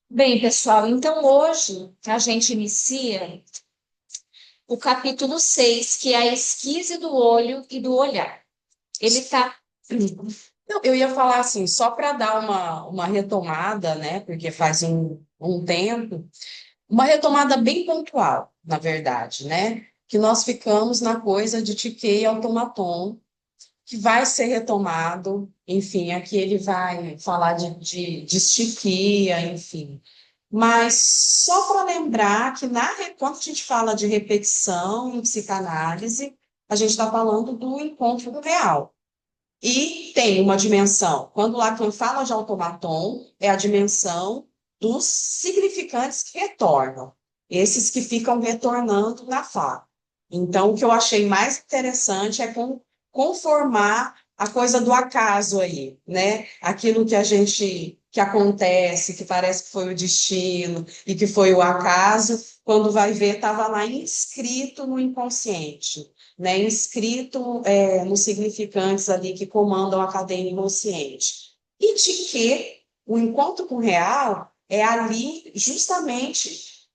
Bem, pessoal, então hoje a gente inicia o capítulo 6, que é a esquise do olho e do olhar. Ele está. Não, eu ia falar assim, só para dar uma retomada, né? Porque faz um tempo, uma retomada bem pontual, na verdade, né? Que nós ficamos na coisa de TK e automaton, que vai ser retomado, enfim, aqui ele vai falar de distifia, enfim. Mas só para lembrar que quando a gente fala de repetição em psicanálise, a gente está falando do encontro real. E tem uma dimensão. Quando Lacan fala de automaton, é a dimensão dos significantes que retornam, esses que ficam retornando na fala. Então, o que eu achei mais interessante é conformar a coisa do acaso aí, né? Aquilo que que acontece, que parece que foi o destino e que foi o acaso, quando vai ver, estava lá inscrito no inconsciente, né, inscrito nos significantes ali que comandam a cadeia inconsciente. E de que o encontro com o real é ali justamente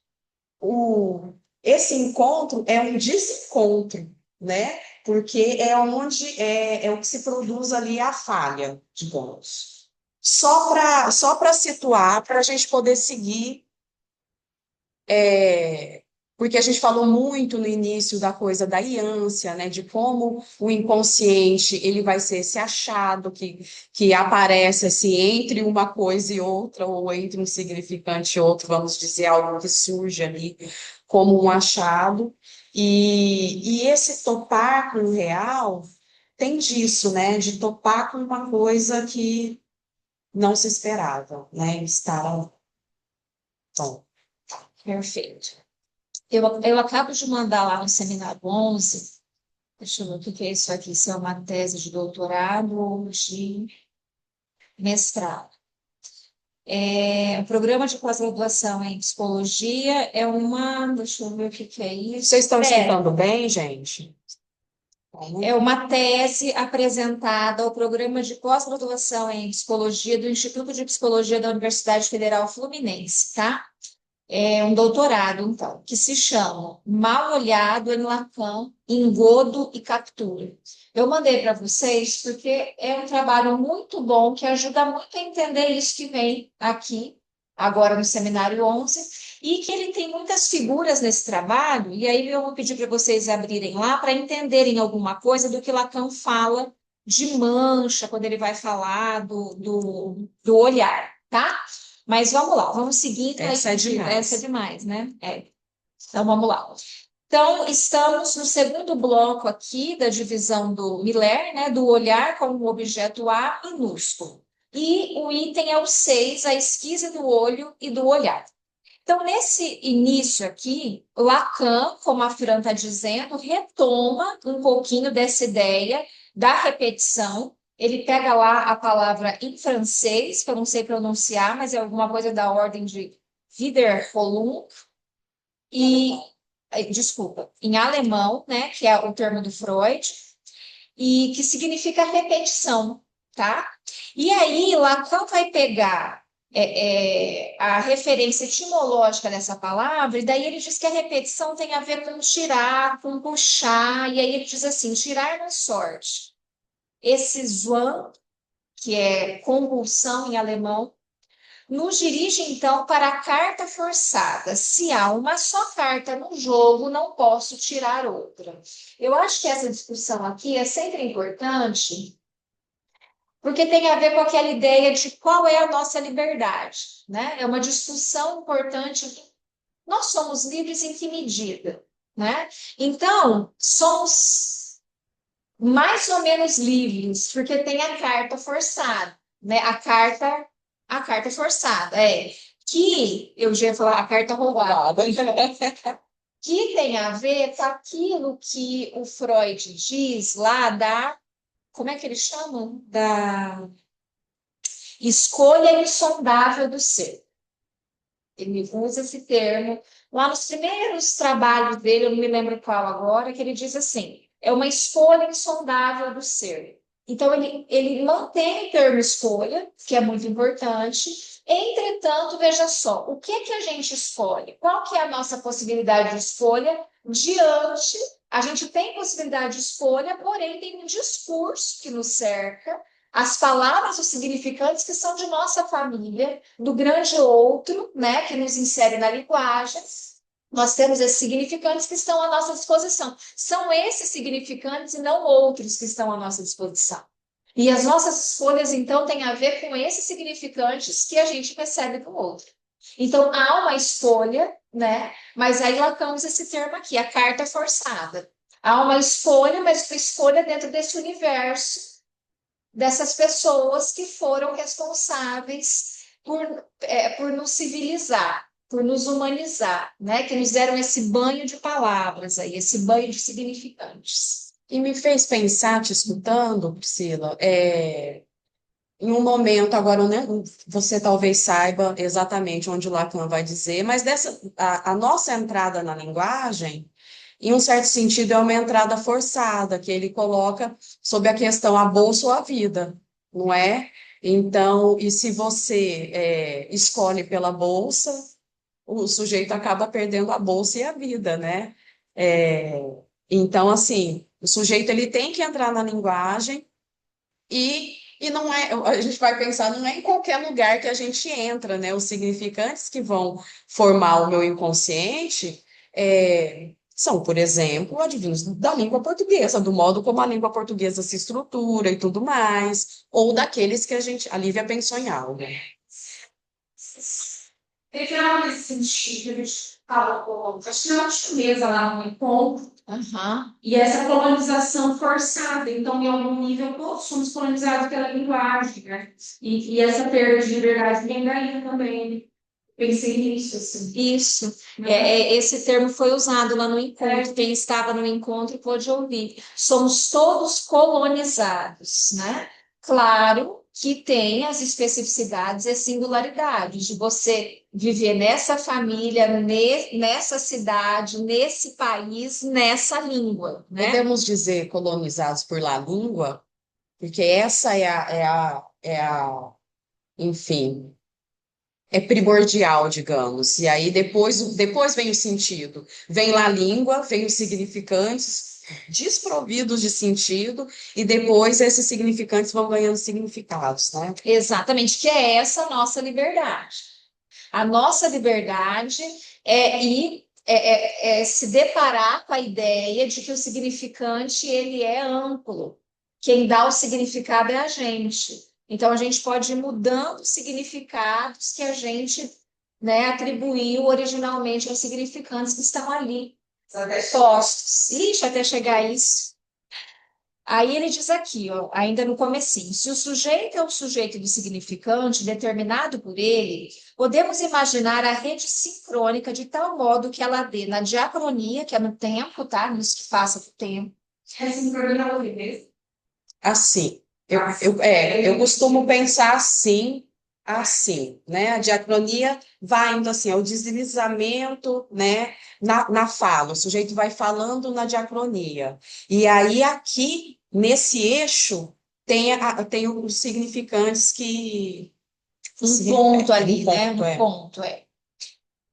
esse encontro é um desencontro, né? Porque é onde é o que se produz ali a falha, digamos. Só para situar, para a gente poder seguir porque a gente falou muito no início da coisa da íansia, né, de como o inconsciente ele vai ser esse achado que aparece assim, entre uma coisa e outra, ou entre um significante e outro, vamos dizer, algo que surge ali como um achado. E esse topar com o real tem disso, né, de topar com uma coisa que não se esperava, né, estar bom. Perfeito. Eu acabo de mandar lá no seminário 11. Deixa eu ver o que é isso aqui, se é uma tese de doutorado ou de mestrado. O programa de pós-graduação em psicologia é uma. Deixa eu ver o que é Vocês isso. estão escutando bem, gente? É uma tese apresentada ao programa de pós-graduação em psicologia do Instituto de Psicologia da Universidade Federal Fluminense, tá? É um doutorado, então, que se chama Mal Olhado em Lacan, Engodo e Captura. Eu mandei para vocês porque é um trabalho muito bom que ajuda muito a entender isso que vem aqui, agora no Seminário 11, e que ele tem muitas figuras nesse trabalho, e aí eu vou pedir para vocês abrirem lá para entenderem alguma coisa do que Lacan fala de mancha, quando ele vai falar do olhar, tá? Mas vamos lá, vamos seguir. Essa é Essa é demais. demais, né? Então vamos lá. Então, estamos no segundo bloco aqui da divisão do Miller, né? Do olhar como objeto A minúsculo. E o item é o 6, a esquisa do olho e do olhar. Então, nesse início aqui, Lacan, como a Fran está dizendo, retoma um pouquinho dessa ideia da repetição. Ele pega lá a palavra em francês, que eu não sei pronunciar, mas é alguma coisa da ordem de Wiederholung, e, desculpa, em alemão, né, que é o termo do Freud, e que significa repetição, tá? E aí, Lacan vai pegar a referência etimológica dessa palavra, e daí ele diz que a repetição tem a ver com tirar, com puxar, e aí ele diz assim, tirar na sorte. Esse Zwan, que é convulsão em alemão, nos dirige então para a carta forçada. Se há uma só carta no jogo, não posso tirar outra. Eu acho que essa discussão aqui é sempre importante, porque tem a ver com aquela ideia de qual é a nossa liberdade, né? É uma discussão importante. Nós somos livres em que medida, né? Então, somos mais ou menos livres, porque tem a carta forçada, né? A carta forçada, que eu já ia falar a carta roubada, que tem a ver com aquilo que o Freud diz lá da, como é que eles chamam? Da escolha insondável do ser. Ele usa esse termo lá nos primeiros trabalhos dele, eu não me lembro qual agora, que ele diz assim: é uma escolha insondável do ser. Então, ele mantém o termo escolha, que é muito importante. Entretanto, veja só, o que que a gente escolhe? Qual que é a nossa possibilidade de escolha diante? A gente tem possibilidade de escolha, porém tem um discurso que nos cerca, as palavras, os significantes que são de nossa família, do grande outro, né, que nos insere na linguagem. Nós temos esses significantes que estão à nossa disposição. São esses significantes e não outros que estão à nossa disposição. E as nossas escolhas, então, têm a ver com esses significantes que a gente recebe do outro. Então, há uma escolha, né? Mas aí Lacan usa esse termo aqui, a carta forçada. Há uma escolha, mas uma escolha dentro desse universo, dessas pessoas que foram responsáveis por nos civilizar, por nos humanizar, né? Que nos deram esse banho de palavras aí, esse banho de significantes. E me fez pensar, te escutando, Priscila, em um momento, agora né, você talvez saiba exatamente onde o Lacan vai dizer, mas a nossa entrada na linguagem, em um certo sentido, é uma entrada forçada, que ele coloca sob a questão a bolsa ou a vida, não é? Então, e se você escolhe pela bolsa, o sujeito acaba perdendo a bolsa e a vida, né? É, então, assim, o sujeito ele tem que entrar na linguagem e não é, a gente vai pensar, não é em qualquer lugar que a gente entra, né? Os significantes que vão formar o meu inconsciente são, por exemplo, advindos da língua portuguesa, do modo como a língua portuguesa se estrutura e tudo mais, ou daqueles que a Lívia pensou em algo. Teve algo nesse sentido, a gente fala, acho que na chinesa lá no encontro, e essa colonização forçada, então, em algum nível, todos somos colonizados pela linguagem, né? E essa perda de liberdade vem daí também. Pensei nisso, assim. Isso. Esse termo foi usado lá no encontro. Quem estava no encontro pôde ouvir. Somos todos colonizados, né? Claro que tem as especificidades e as singularidades de você viver nessa família, nessa cidade, nesse país, nessa língua, né? Podemos dizer colonizados por la língua, porque essa enfim, é primordial, digamos. E aí depois vem o sentido. Vem lá a língua, vem os significantes desprovidos de sentido, e depois esses significantes vão ganhando significados, né? Exatamente, que é essa nossa liberdade. A nossa liberdade é se deparar com a ideia de que o significante ele é amplo. Quem dá o significado é a gente. Então, a gente pode ir mudando os significados que a gente, né, atribuiu originalmente aos significantes que estão ali postos. Ixi, até chegar a isso. Aí ele diz aqui, ó, ainda no comecinho, se o sujeito é um sujeito de significante determinado por ele, podemos imaginar a rede sincrônica de tal modo que ela dê na diacronia, que é no tempo, tá? Nisso que passa do tempo. É sincronia ao mesmo? Assim, eu costumo pensar assim, né? A diacronia vai indo assim, é o deslizamento, né? Na fala, o sujeito vai falando na diacronia. E aí, aqui, nesse eixo, tem os significantes que Um ponto ali, um né? ponto, Um ponto, é.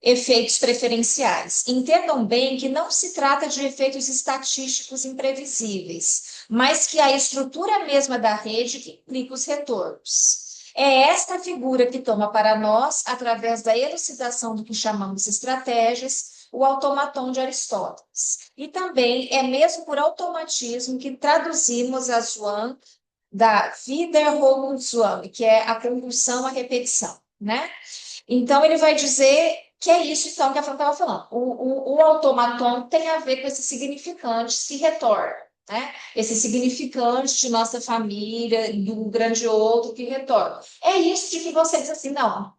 Efeitos preferenciais. Entendam bem que não se trata de efeitos estatísticos imprevisíveis, mas que a estrutura mesma da rede que implica os retornos. É esta figura que toma para nós, através da elucidação do que chamamos de estratégias, o automaton de Aristóteles. E também é mesmo por automatismo que traduzimos a Zwan da Wiederholungszwang, que é a compulsão à repetição, né? Então, ele vai dizer que é isso, então, que a Fran estava falando. O automaton tem a ver com esses significantes que retornam, né? Esses significantes de nossa família, do grande outro que retornam. É isso de que você diz assim, não,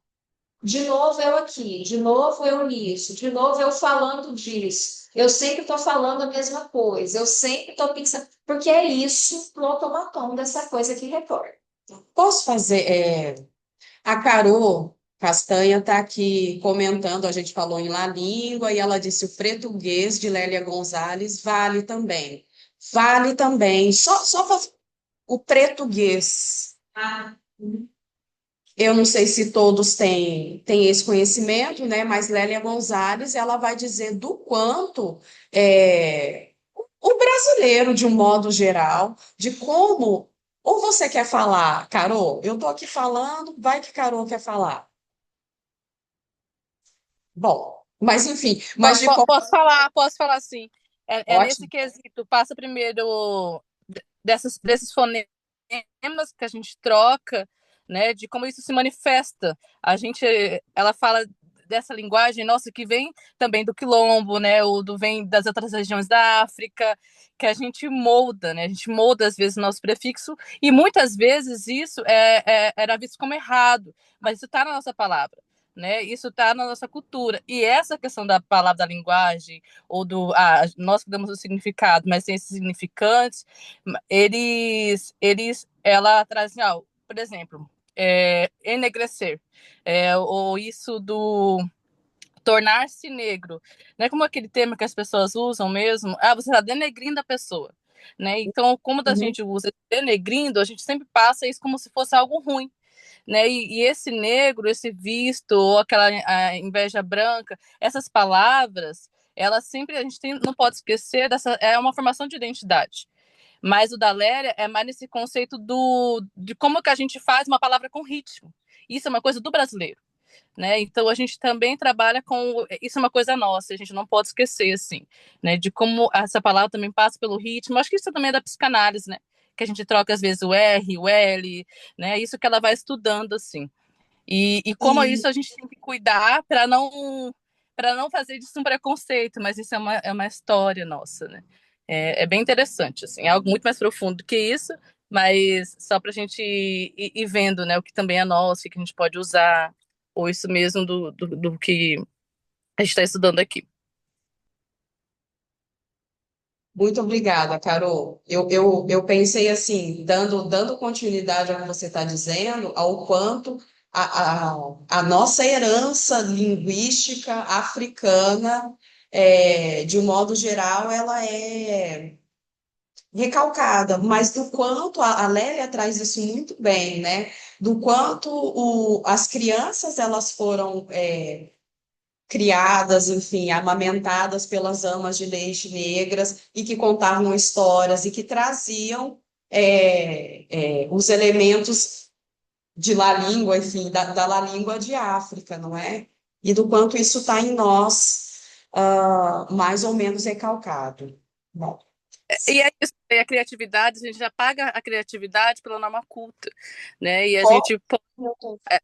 de novo eu aqui, de novo eu nisso, de novo eu falando disso. Eu sempre estou falando a mesma coisa, eu sempre estou pensando, porque é isso do automaton, dessa coisa que retorna. Posso fazer? A Carol Castanha está aqui comentando, a gente falou em La Língua, e ela disse o português de Lélia Gonzalez vale também. Vale também. Só o pretuguês. Ah, Eu não sei se todos têm esse conhecimento, né? Mas Lélia Gonzalez, ela vai dizer do quanto o brasileiro, de um modo geral, de como. Ou você quer falar, Carol? Eu estou aqui falando, vai que Carol quer falar. Bom, mas enfim, mas de como. Posso falar sim. É nesse Ótimo. quesito, passa primeiro desses fonemas que a gente troca, né, de como isso se manifesta. Ela fala dessa linguagem, nossa, que vem também do quilombo, né, vem das outras regiões da África, que a gente molda, né, a gente molda às vezes o nosso prefixo, e muitas vezes isso era visto como errado, mas isso está na nossa palavra. Né? Isso está na nossa cultura. E essa questão da palavra, da linguagem, ou nós que damos o significado, mas tem esses significantes, ela traz, assim, por exemplo, enegrecer, ou isso do tornar-se negro, né? Como aquele termo que as pessoas usam mesmo, você está denegrindo a pessoa, né? Então, como a Uhum. gente usa denegrindo, a gente sempre passa isso como se fosse algo ruim, né? E esse negro, esse visto, ou aquela a inveja branca, essas palavras, elas sempre não pode esquecer é uma formação de identidade. Mas o da Léria é mais nesse conceito de como que a gente faz uma palavra com ritmo. Isso é uma coisa do brasileiro, né? Então a gente também trabalha com isso, é uma coisa nossa, a gente não pode esquecer assim, né? De como essa palavra também passa pelo ritmo. Acho que isso também é da psicanálise, né? Que a gente troca às vezes o R, o L, né? Isso que ela vai estudando assim. E como E, isso a gente tem que cuidar para não fazer disso um preconceito, mas isso é uma história nossa, né? É bem interessante, assim, é algo muito mais profundo do que isso, mas só para a gente ir vendo, né, o que também é nosso, o que a gente pode usar, ou isso mesmo do que a gente está estudando aqui. muito obrigada, Carol. Eu pensei assim, dando continuidade ao que você está dizendo, ao quanto a nossa herança linguística africana, de um modo geral, ela é recalcada, mas do quanto a Lélia traz isso muito bem, né? Do quanto as crianças elas foram criadas, enfim, amamentadas pelas amas de leite negras e que contavam histórias e que traziam os elementos de La Língua, enfim, da La Língua de África, não é? E do quanto isso está em nós, mais ou menos recalcado. Bom, E é isso, a criatividade, a gente já paga a criatividade pela norma culta, né? E a só gente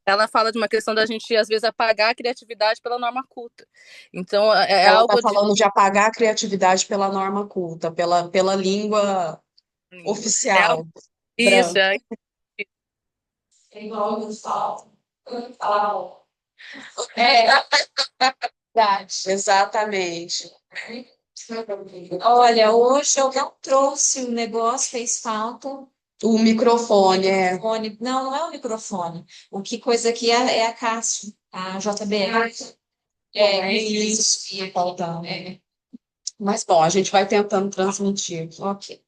ela fala de uma questão da gente, às vezes, apagar a criatividade pela norma culta. Então, é ela está algo de. falando de apagar a criatividade pela norma culta, pela língua É algo, oficial, isso, branca. é igual eu falo. É, verdade. Exatamente. Olha, hoje eu não trouxe o negócio, fez falta. O microfone é. Microfone. Não, não é o microfone. O que coisa aqui é a Cássio, a JBL. É isso que ia faltar. Mas bom, a gente vai tentando transmitir aqui. Ok.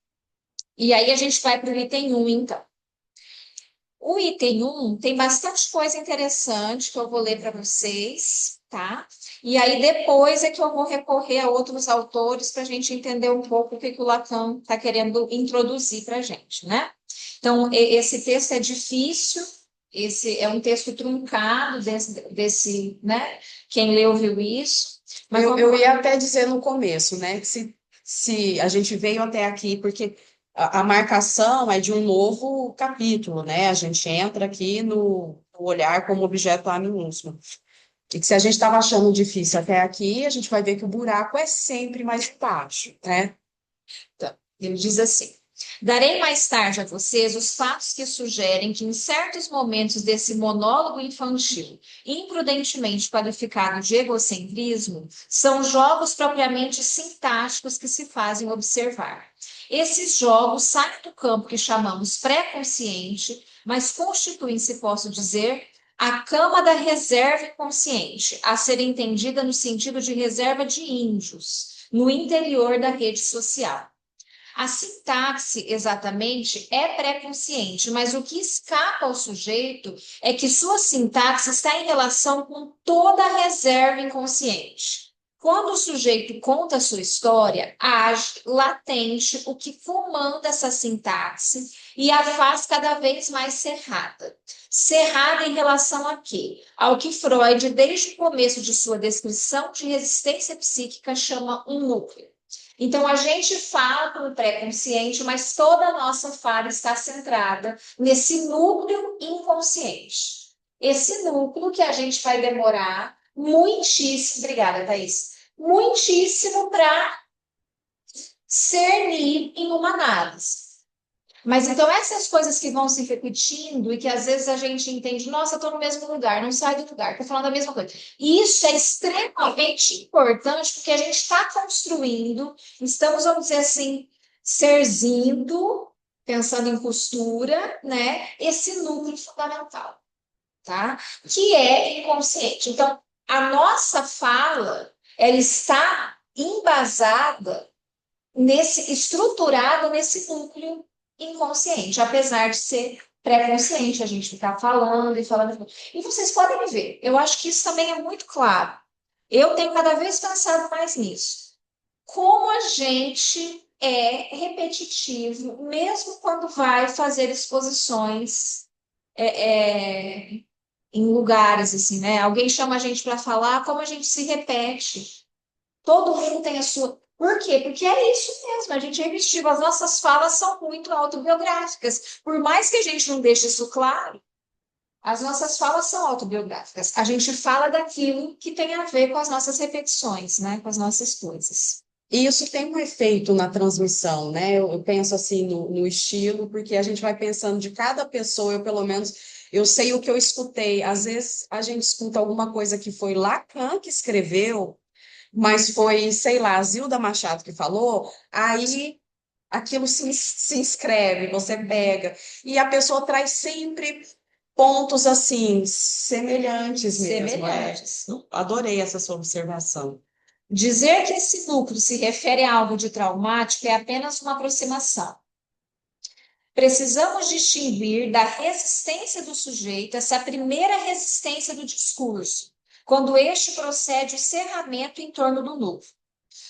E aí a gente vai para o item 1, então. O item 1 tem bastante coisa interessante que eu vou ler para vocês, tá? E aí depois é que eu vou recorrer a outros autores para a gente entender um pouco o que que o Lacan está querendo introduzir para a gente, né? Então, esse texto é difícil, esse é um texto truncado né? Quem leu viu isso. Mas Eu ia até dizer no começo, né, que se a gente veio até aqui porque a marcação é de um novo capítulo, né? A gente entra aqui no olhar como objeto A minúsculo. E que se a gente estava achando difícil até aqui, a gente vai ver que o buraco é sempre mais baixo, né? Então, ele diz assim: darei mais tarde a vocês os fatos que sugerem que, em certos momentos desse monólogo infantil, imprudentemente qualificado de egocentrismo, são jogos propriamente sintáticos que se fazem observar. Esses jogos saem do campo que chamamos pré-consciente, mas constituem-se, posso dizer, a cama da reserva inconsciente, a ser entendida no sentido de reserva de índios, no interior da rede social. A sintaxe, exatamente, é pré-consciente, mas o que escapa ao sujeito é que sua sintaxe está em relação com toda a reserva inconsciente. Quando o sujeito conta a sua história, age latente o que comanda essa sintaxe e a faz cada vez mais cerrada. Cerrada em relação a quê? Ao que Freud, desde o começo de sua descrição de resistência psíquica, chama um núcleo. Então, a gente fala com o pré-consciente, mas toda a nossa fala está centrada nesse núcleo inconsciente. Esse núcleo que a gente vai demorar muitíssimo, obrigada, Thaís, muitíssimo para cernir em uma análise. Mas então essas coisas que vão se repetindo e que às vezes a gente entende, nossa, estou no mesmo lugar, não sai do lugar, estou falando a mesma coisa. E isso é extremamente importante porque a gente está construindo, estamos, vamos dizer assim, serzindo, pensando em costura, né? Esse núcleo fundamental, tá? Que é inconsciente. Então, a nossa fala, ela está embasada estruturada nesse núcleo inconsciente, apesar de ser pré-consciente, a gente ficar falando e falando. E vocês podem ver, eu acho que isso também é muito claro. Eu tenho cada vez pensado mais nisso. Como a gente é repetitivo, mesmo quando vai fazer exposições em lugares assim, né? Alguém chama a gente para falar, como a gente se repete. Todo mundo tem a sua. Por quê? Porque é isso mesmo, a gente é repetitivo. As nossas falas são muito autobiográficas. Por mais que a gente não deixe isso claro, as nossas falas são autobiográficas. A gente fala daquilo que tem a ver com as nossas repetições, né? Com as nossas coisas. E isso tem um efeito na transmissão, né? Eu penso assim no estilo, porque a gente vai pensando de cada pessoa, eu pelo menos, eu sei o que eu escutei. Às vezes a gente escuta alguma coisa que foi Lacan que escreveu, mas foi, sei lá, Zilda Machado que falou, aí aquilo se inscreve, você pega, e a pessoa traz sempre pontos assim, semelhantes mesmo. Semelhantes. Adorei essa sua observação. Dizer que esse núcleo se refere a algo de traumático é apenas uma aproximação. Precisamos distinguir da resistência do sujeito, essa primeira resistência do discurso, quando este procede o cerramento em torno do núcleo.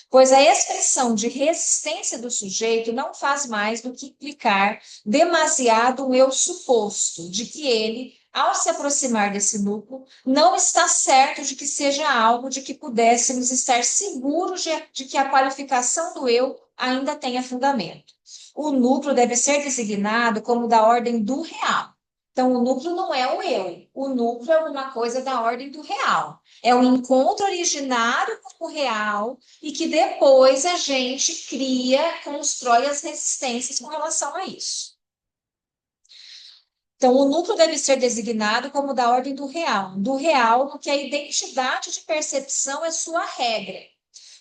Pois a expressão de resistência do sujeito não faz mais do que implicar demasiado o eu suposto de que ele, ao se aproximar desse núcleo, não está certo de que seja algo de que pudéssemos estar seguros de que a qualificação do eu ainda tenha fundamento. O núcleo deve ser designado como da ordem do real. Então, o núcleo não é o eu, o núcleo é uma coisa da ordem do real. É o encontro originário com o real e que depois a gente cria, constrói as resistências com relação a isso. Então, o núcleo deve ser designado como da ordem do real, no que a identidade de percepção é sua regra.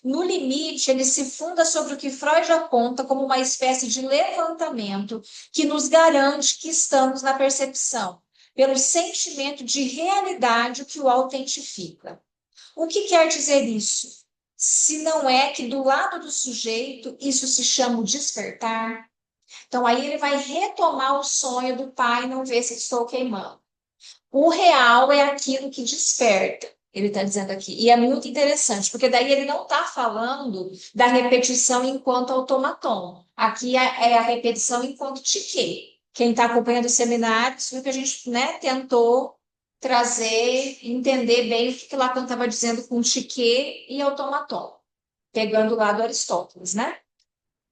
No limite, ele se funda sobre o que Freud aponta como uma espécie de levantamento que nos garante que estamos na percepção, pelo sentimento de realidade que o autentifica. O que quer dizer isso? Se não é que do lado do sujeito isso se chama o despertar. Então aí ele vai retomar o sonho do pai, não ver se estou queimando. O real é aquilo que desperta, ele está dizendo aqui. E é muito interessante, porque daí ele não está falando da repetição enquanto automaton. Aqui é a repetição enquanto tique. Quem está acompanhando os seminários viu que a gente, né, tentou trazer, entender bem o que Lacan estava dizendo com tique e automaton, pegando lá do Aristóteles, né?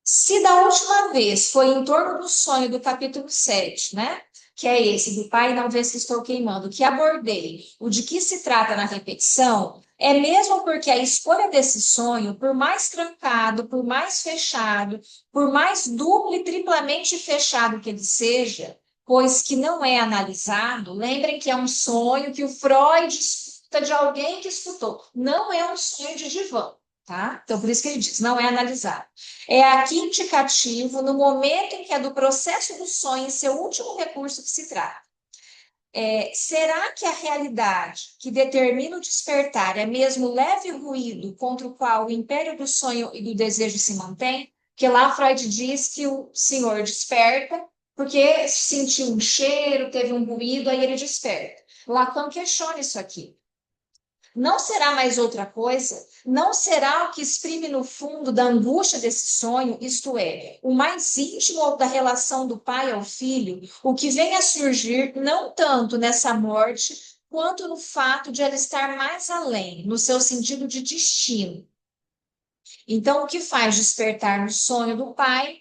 Se da última vez foi em torno do sonho do capítulo 7, né? Que é esse, do pai não vê se estou queimando, que abordei o de que se trata na repetição, é mesmo porque a escolha desse sonho, por mais trancado, por mais fechado, por mais duplo e triplamente fechado que ele seja, pois que não é analisado, lembrem que é um sonho que o Freud escuta de alguém que escutou, não é um sonho de divã. Tá? Então, por isso que ele diz, não é analisado. É aqui indicativo no momento em que é do processo do sonho, seu último recurso que se trata. Será que a realidade que determina o despertar é mesmo o leve ruído contra o qual o império do sonho e do desejo se mantém? Porque lá Freud diz que o senhor desperta porque sentiu um cheiro, teve um ruído, aí ele desperta. Lacan questiona isso aqui. Não será mais outra coisa? Não será o que exprime no fundo da angústia desse sonho, isto é, o mais íntimo da relação do pai ao filho, o que vem a surgir não tanto nessa morte, quanto no fato de ela estar mais além, no seu sentido de destino. Então, o que faz despertar no sonho do pai?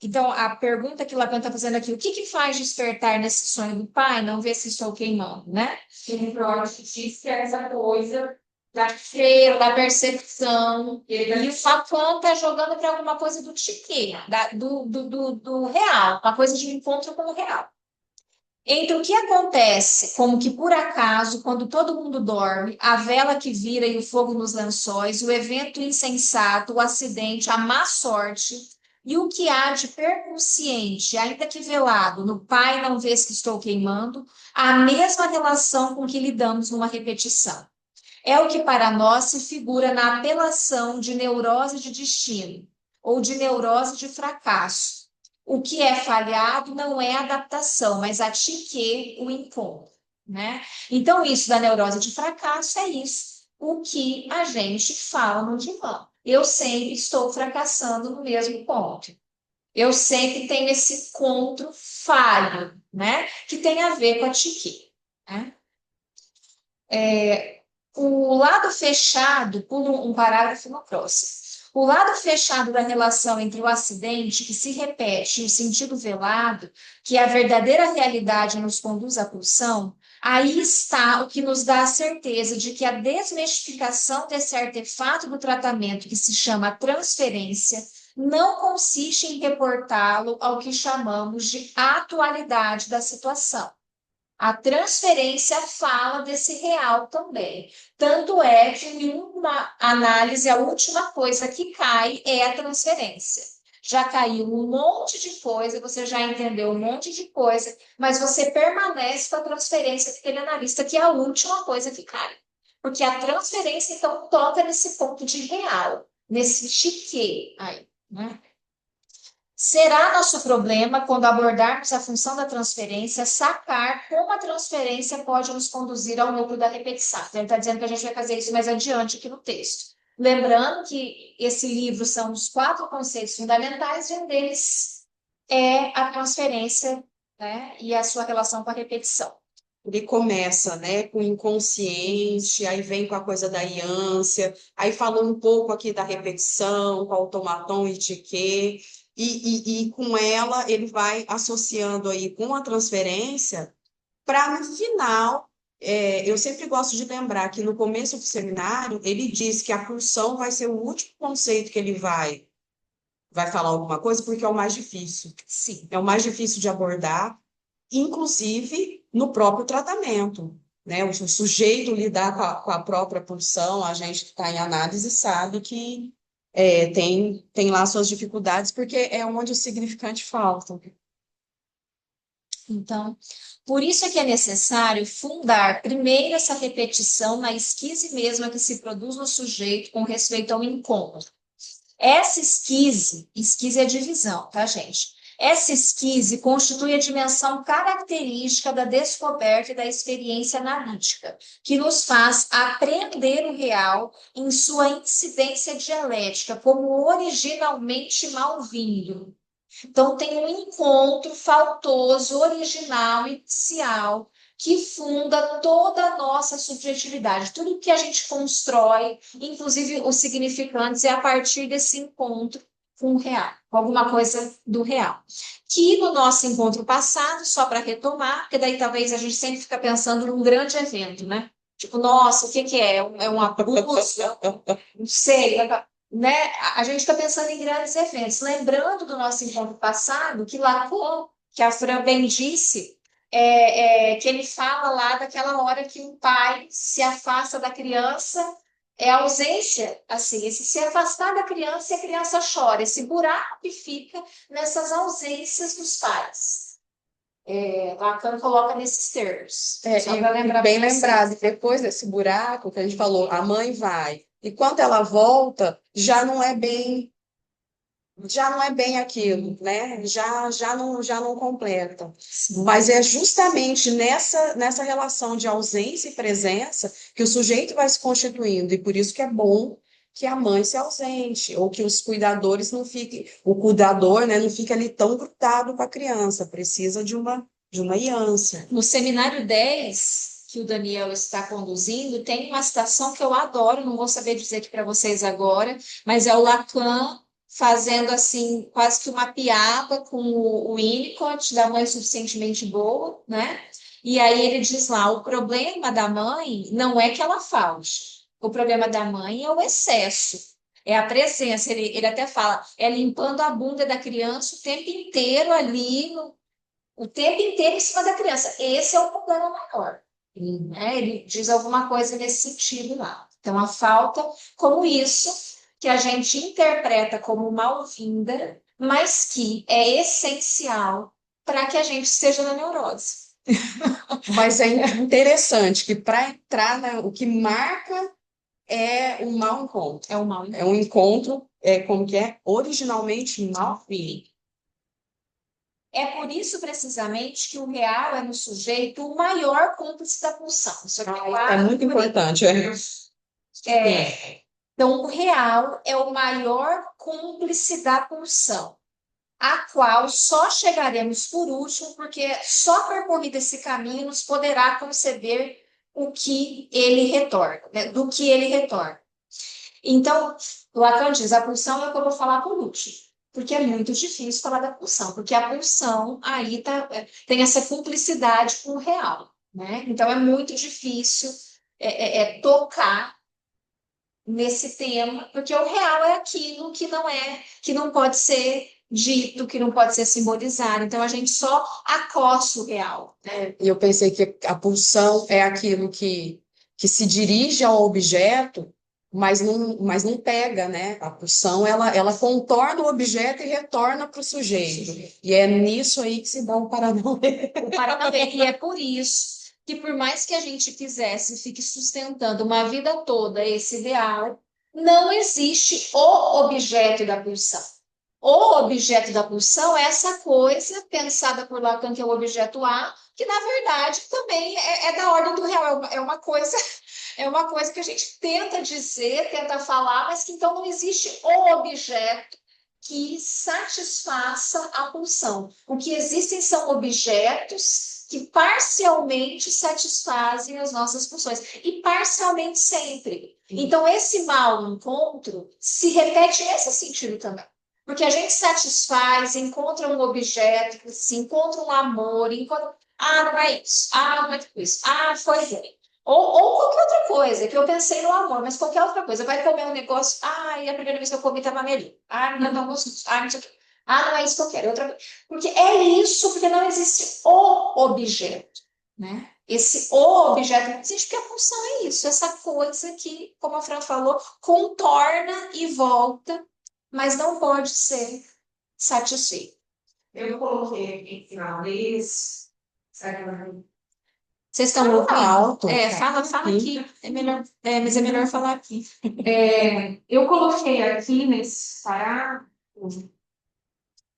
Então, a pergunta que Lacan está fazendo aqui, o que que faz despertar nesse sonho do pai? Não ver se estou queimando, né? E Freud diz que é essa coisa da feira, da percepção. E o Lacan está jogando para alguma coisa do psique, do real, uma coisa de encontro com o real. Entre o que acontece, como que por acaso, quando todo mundo dorme, a vela que vira e o fogo nos lençóis, o evento insensato, o acidente, a má sorte, e o que há de perconsciente, ainda que velado, no pai não vês que estou queimando, a mesma relação com que lidamos numa repetição. É o que para nós se figura na apelação de neurose de destino, ou de neurose de fracasso. O que é falhado não é adaptação, mas a tique o encontro, né? Então, isso da neurose de fracasso é isso, o que a gente fala no divã. Eu sempre estou fracassando no mesmo ponto. Eu sempre tenho esse encontro falho, né? Que tem a ver com a tique, né? O lado fechado, pulo um parágrafo no próximo. O lado fechado da relação entre o acidente, que se repete, e o sentido velado, que é a verdadeira realidade nos conduz à pulsão, aí está o que nos dá a certeza de que a desmistificação desse artefato do tratamento, que se chama transferência, não consiste em reportá-lo ao que chamamos de atualidade da situação. A transferência fala desse real também. Tanto é que em uma análise, a última coisa que cai é a transferência. Já caiu um monte de coisa, você já entendeu um monte de coisa, mas você permanece com a transferência daquele analista, que é a última coisa que cai. Porque a transferência, então, toca nesse ponto de real, nesse chique aí, né? Será nosso problema, quando abordarmos a função da transferência, sacar como a transferência pode nos conduzir ao núcleo da repetição. Então, ele está dizendo que a gente vai fazer isso mais adiante aqui no texto. Lembrando que esse livro são os 4 conceitos fundamentais, e um deles é a transferência, né, e a sua relação com a repetição. Ele começa, né, com o inconsciente, aí vem com a coisa da ânsia, aí falou um pouco aqui da repetição, com o automaton e tiquê, e com ela ele vai associando aí com a transferência, para no final, eu sempre gosto de lembrar que no começo do seminário, ele diz que a pulsão vai ser o último conceito que ele vai falar alguma coisa, porque é o mais difícil. Sim. É o mais difícil de abordar, inclusive no próprio tratamento, né? O sujeito lidar com a própria pulsão, a gente que está em análise sabe que tem lá suas dificuldades, porque é onde os significantes faltam. Então, por isso é que é necessário fundar primeiro essa repetição na esquise mesma que se produz no sujeito com respeito ao encontro. Essa esquise é divisão, tá, gente? Essa esquise constitui a dimensão característica da descoberta e da experiência analítica, que nos faz apreender o real em sua incidência dialética, como originalmente mal-vindo. Então, tem um encontro faltoso, original, inicial, que funda toda a nossa subjetividade. Tudo que a gente constrói, inclusive os significantes, é a partir desse encontro com o real, com alguma coisa do real. Que no nosso encontro passado, só para retomar, porque daí talvez a gente sempre fica pensando num grande evento, né? Tipo, nossa, o que que é? É um abuso? Não sei, né? A gente está pensando em grandes eventos. Lembrando do nosso encontro passado, que Lacan, que a Fran bem disse, que ele fala lá daquela hora que um pai se afasta da criança, é a ausência, assim, esse se afastar da criança e a criança chora, esse buraco que fica nessas ausências dos pais. Lacan coloca nesses termos. Só para lembrar Bem pra vocês. lembrado, depois desse buraco que a gente falou, a mãe vai, e quando ela volta, já não é bem já não é bem aquilo, né? Já não completa. Mas é justamente nessa relação de ausência e presença que o sujeito vai se constituindo, e por isso que é bom que a mãe se ausente, ou que os cuidadores não fiquem, o cuidador, né, não fique ali tão grudado com a criança, precisa de uma aliança. No seminário 10 que o Daniel está conduzindo, tem uma citação que eu adoro, não vou saber dizer aqui para vocês agora, mas é o Lacan fazendo assim, quase que uma piada com o Winnicott da mãe suficientemente boa, né? E aí ele diz lá, o problema da mãe não é que ela falte, o problema da mãe é o excesso. É a presença, ele até fala, é limpando a bunda da criança o tempo inteiro ali o tempo inteiro em cima da criança. Esse é o problema maior. Né? Ele diz alguma coisa nesse sentido lá. Então, a falta, como isso, que a gente interpreta como mal-vinda, mas que é essencial para que a gente esteja na neurose. Mas é interessante que para entrar, o que marca é um mau encontro. É o mal. É um encontro, como que é, originalmente mal feeling. É por isso, precisamente, que o real é no sujeito o maior cúmplice da pulsão. Isso aqui É muito importante. Então, o real é o maior cúmplice da pulsão, a qual só chegaremos por último, porque só percorrido esse caminho nos poderá conceber o que ele retorna, né? Do que ele retorna. Então, Lacan diz, a pulsão é o que eu vou falar por último, porque é muito difícil falar da pulsão, porque a pulsão aí tem essa cumplicidade com o real, né? Então, é muito difícil tocar nesse tema, porque o real é aquilo que não pode ser dito, que não pode ser simbolizado. Então a gente só acossa o real, né? E eu pensei que a pulsão é aquilo que se dirige ao objeto, mas não pega, né? A pulsão, ela contorna o objeto e retorna para o sujeito. E é nisso aí que se dá o Paranauê. O Paranauê. E é por isso que, por mais que a gente quisesse, fique sustentando uma vida toda esse ideal, não existe o objeto da pulsão. O objeto da pulsão é essa coisa pensada por Lacan, que é o objeto A, que na verdade também é da ordem do real, é uma coisa que a gente tenta dizer, tenta falar, mas que então não existe o objeto que satisfaça a pulsão. O que existem são objetos que parcialmente satisfazem as nossas pulsões, e parcialmente sempre. Então, esse mal encontro se repete nesse sentido também. Porque a gente satisfaz, encontra um objeto, se encontra um amor, encontra... Ah, não é isso. Ah, não é isso. Ah, foi bem. Ou qualquer outra coisa, que eu pensei no amor, mas qualquer outra coisa. Vai comer um negócio, ah, e a primeira vez que eu comi estava melhor. Ah, não gostoso. Ah, não sei o quê. Ah, não é isso que eu quero. Outra coisa. Porque é isso, porque não existe o objeto, né? Esse o objeto não existe, porque a função é isso, essa coisa que, como a Fran falou, contorna e volta, mas não pode ser satisfeito. Eu coloquei aqui em finalês. Vocês estão ouvindo? Alto. Fala aqui. É melhor, mas é melhor falar aqui. Eu coloquei aqui nesse parágrafo.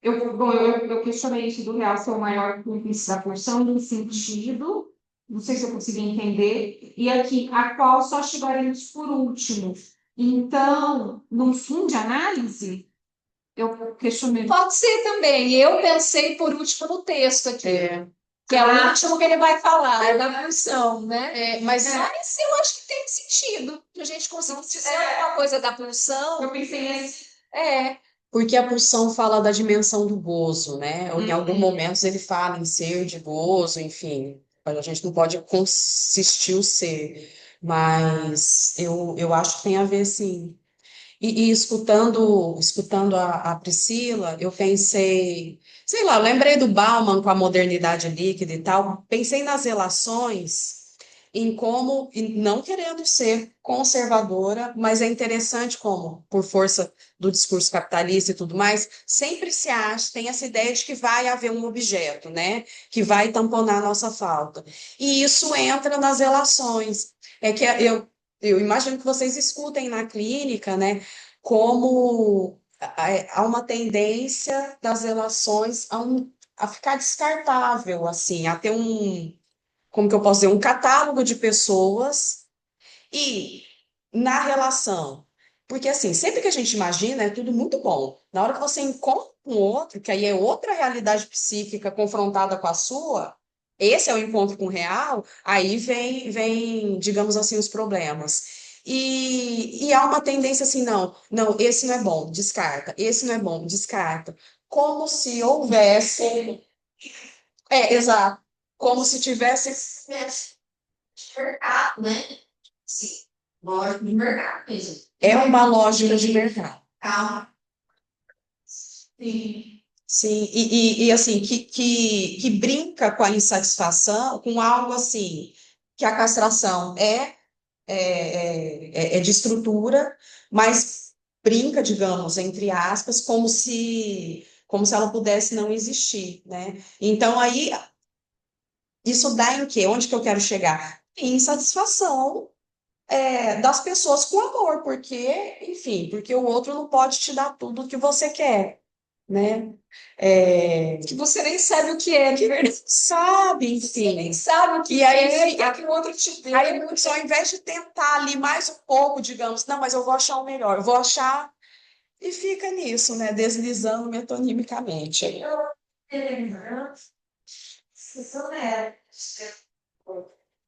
Eu questionei isso do real ser o maior cúmplice da porção, no sentido, não sei se eu consegui entender, e aqui, a qual só chegaremos por último. Então, num fim de análise, eu questionei. Pode ser também. Eu pensei por último no texto aqui. Que é o último que ele vai falar, é da pulsão, né? Mas eu acho que tem sentido. A gente conseguir dizer alguma coisa da pulsão. Eu pensei nesse. Porque a pulsão fala da dimensão do gozo, né? Ou em algum momento ele fala em ser de gozo, enfim. A gente não pode consistir o ser. Mas eu acho que tem a ver, sim. E escutando a Priscila, eu pensei, sei lá, eu lembrei do Bauman com a modernidade líquida e tal, pensei nas relações, em como, e não querendo ser conservadora, mas é interessante como, por força do discurso capitalista e tudo mais, sempre se acha, tem essa ideia de que vai haver um objeto, né, que vai tamponar a nossa falta. E isso entra nas relações. É que eu imagino que vocês escutem na clínica, né, como há uma tendência das relações a ficar descartável, assim, a ter como que eu posso dizer, um catálogo de pessoas e na relação. Porque, assim, sempre que a gente imagina, é tudo muito bom. Na hora que você encontra um outro, que aí é outra realidade psíquica confrontada com a sua, esse é o encontro com o real, aí vem, digamos assim, os problemas. E há uma tendência assim, não, esse não é bom, descarta. Esse não é bom, descarta. Como se houvesse. É, exato. Como se tivesse mercado, né? Sim, lógico de mercado mesmo. É uma lógica de mercado. Calma. Sim. Sim, assim, que brinca com a insatisfação, com algo assim, que a castração é de estrutura, mas brinca, digamos, entre aspas, como se ela pudesse não existir, né? Então, aí, isso dá em quê? Onde que eu quero chegar? Em insatisfação das pessoas com amor, porque, enfim, porque o outro não pode te dar tudo o que você quer, né? Que você nem sabe o que é, de verdade. Sabe, Você enfim. nem sabe o que E aí, é que o outro te deu. aí, muitos, ao invés de tentar ali mais um pouco, digamos, não, mas eu vou achar o melhor, eu vou achar, e fica nisso, né? Deslizando metonimicamente. Isso é.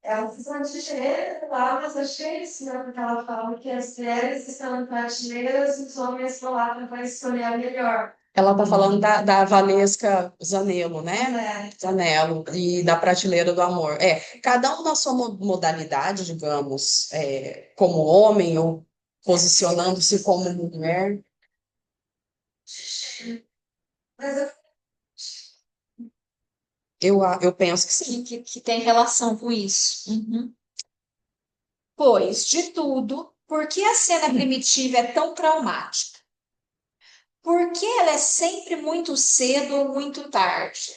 Ela se sente lá, mas achei isso, né? Porque ela fala que as mulheres estão empatineiras e os homens vão lá para escolher a melhor. Ela está falando da Valesca Zanello, né? É. Zanello, e da Prateleira do Amor. Cada um na sua modalidade, digamos, como homem ou posicionando-se como mulher. Mas eu Eu penso que sim. Que tem relação com isso. Uhum. Pois, de tudo, por que a cena primitiva é tão traumática? Por que ela é sempre muito cedo ou muito tarde?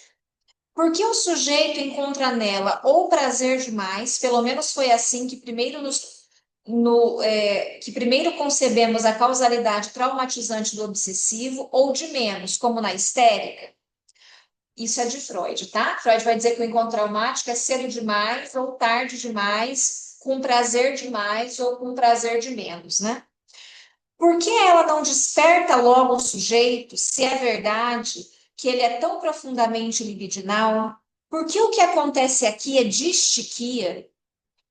Por que o sujeito encontra nela ou prazer demais, pelo menos foi assim que primeiro que primeiro concebemos a causalidade traumatizante do obsessivo, ou de menos, como na histérica? Isso é de Freud, tá? Freud vai dizer que o encontro traumático é cedo demais ou tarde demais, com prazer demais ou com prazer de menos, né? Por que ela não desperta logo o sujeito, se é verdade que ele é tão profundamente libidinal? Por que o que acontece aqui é distiquia?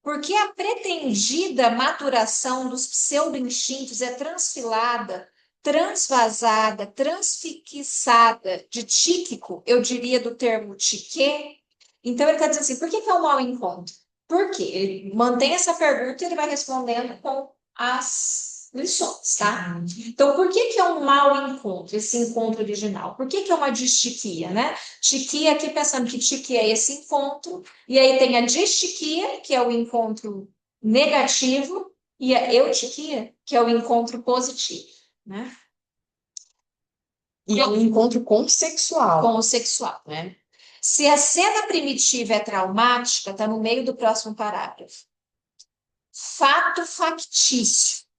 Por que a pretendida maturação dos pseudo-instintos é transfilada, transvasada, transfixada de tíquico, eu diria do termo tique? Então ele está dizendo assim, por que é um mau encontro? Por quê? Ele mantém essa pergunta e ele vai respondendo com as lições, tá? Então, por que é um mau encontro, esse encontro original? Por que é uma distiquia, né? Tiquia aqui pensando que tiquia é esse encontro, e aí tem a distiquia, que é o encontro negativo, e a eutiquia, que é o encontro positivo, né? E é um encontro consexual. Com o sexual, né? Se a cena primitiva é traumática, está no meio do próximo parágrafo. Fato factício.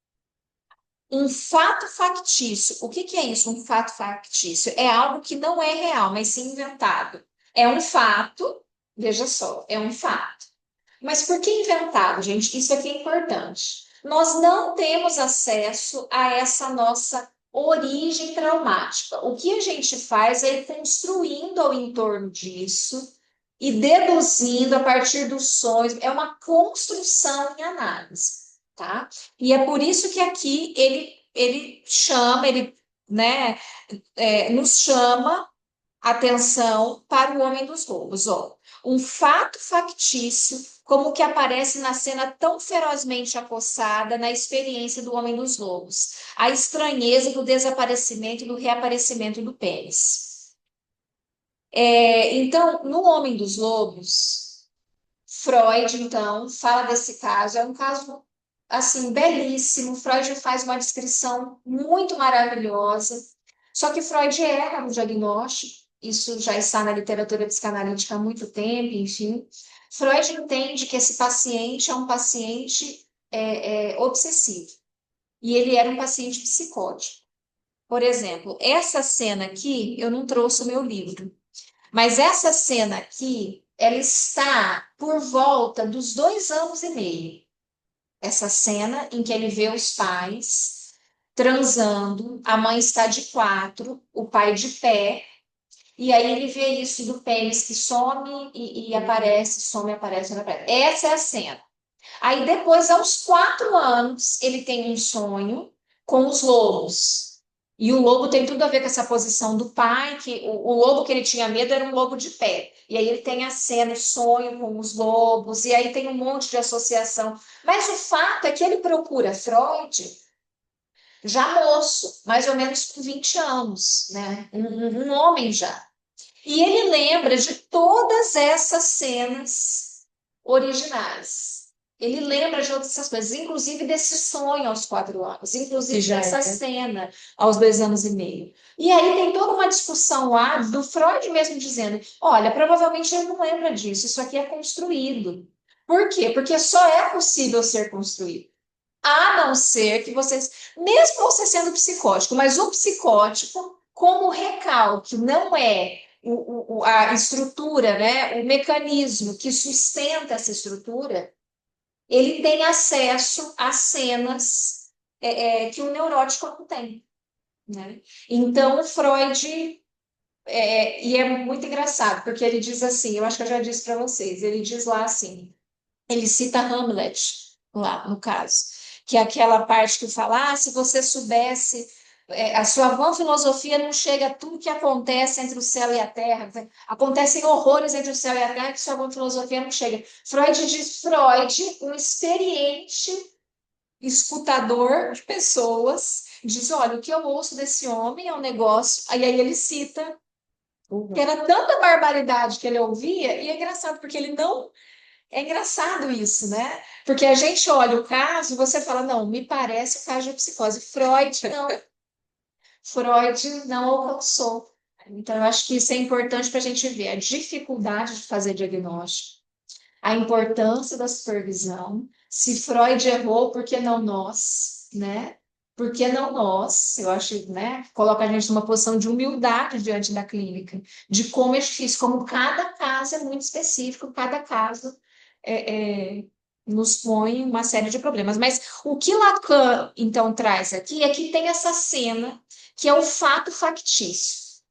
Um fato factício. O que é isso, um fato factício? É algo que não é real, mas sim inventado. É um fato, veja só, é um fato. Mas por que inventado, gente? Isso aqui é importante. Nós não temos acesso a essa nossa origem traumática. O que a gente faz é ir construindo ao entorno disso e deduzindo a partir dos sonhos. É uma construção em análise, tá? E é por isso que aqui ele chama, né, nos chama atenção para o homem dos lobos. Ó, um fato factício, como o que aparece na cena tão ferozmente acossada na experiência do homem dos lobos. A estranheza do desaparecimento e do reaparecimento do pênis. Então, no Homem dos Lobos, Freud, então, fala desse caso. É um caso, assim, belíssimo. Freud faz uma descrição muito maravilhosa. Só que Freud erra no diagnóstico. Isso já está na literatura psicanalítica há muito tempo, enfim. Freud entende que esse paciente é um paciente obsessivo. E ele era um paciente psicótico. Por exemplo, essa cena aqui, eu não trouxe o meu livro, mas essa cena aqui, ela está por volta dos 2 anos e meio. Essa cena em que ele vê os pais transando, a mãe está de quatro, o pai de pé, e aí ele vê isso do pênis que some e aparece, some, aparece, aparece. Essa é a cena. Aí depois, aos 4 anos, ele tem um sonho com os lobos. E o lobo tem tudo a ver com essa posição do pai, que o lobo que ele tinha medo era um lobo de pé. E aí ele tem a cena, o sonho com os lobos, e aí tem um monte de associação. Mas o fato é que ele procura Freud já moço, mais ou menos com 20 anos, né? Um homem já. E ele lembra de todas essas cenas originais. Ele lembra de todas essas coisas, inclusive desse sonho aos 4 anos, inclusive dessa cena aos 2 anos e meio. E aí tem toda uma discussão lá do Freud mesmo dizendo: olha, provavelmente ele não lembra disso, isso aqui é construído. Por quê? Porque só é possível ser construído. A não ser que vocês, mesmo você sendo psicótico, mas o psicótico, como recalque, não é a estrutura, né, o mecanismo que sustenta essa estrutura, ele tem acesso a cenas que o neurótico não tem, né? Então, Freud, e é muito engraçado, porque ele diz assim, eu acho que eu já disse para vocês, ele diz lá assim, ele cita Hamlet, lá no caso, que é aquela parte que fala, se você soubesse, a sua vã filosofia não chega a tudo que acontece entre o céu e a terra, acontecem horrores entre o céu e a terra que sua vã filosofia não chega. Freud diz, Freud, um experiente escutador de pessoas, diz, olha, o que eu ouço desse homem é um negócio, aí ele cita que era tanta barbaridade que ele ouvia, e é engraçado, porque ele não é engraçado isso, né? Porque a gente olha o caso e você fala, não, me parece o caso de psicose. Freud não. Freud não alcançou. Então, eu acho que isso é importante para a gente ver a dificuldade de fazer diagnóstico, a importância da supervisão. Se Freud errou, por que não nós, né? Por que não nós? Eu acho, né? Coloca a gente numa posição de humildade diante da clínica, de como é difícil, como cada caso é muito específico, cada caso nos põe uma série de problemas. Mas o que Lacan, então, traz aqui é que tem essa cena, que é o fato factício.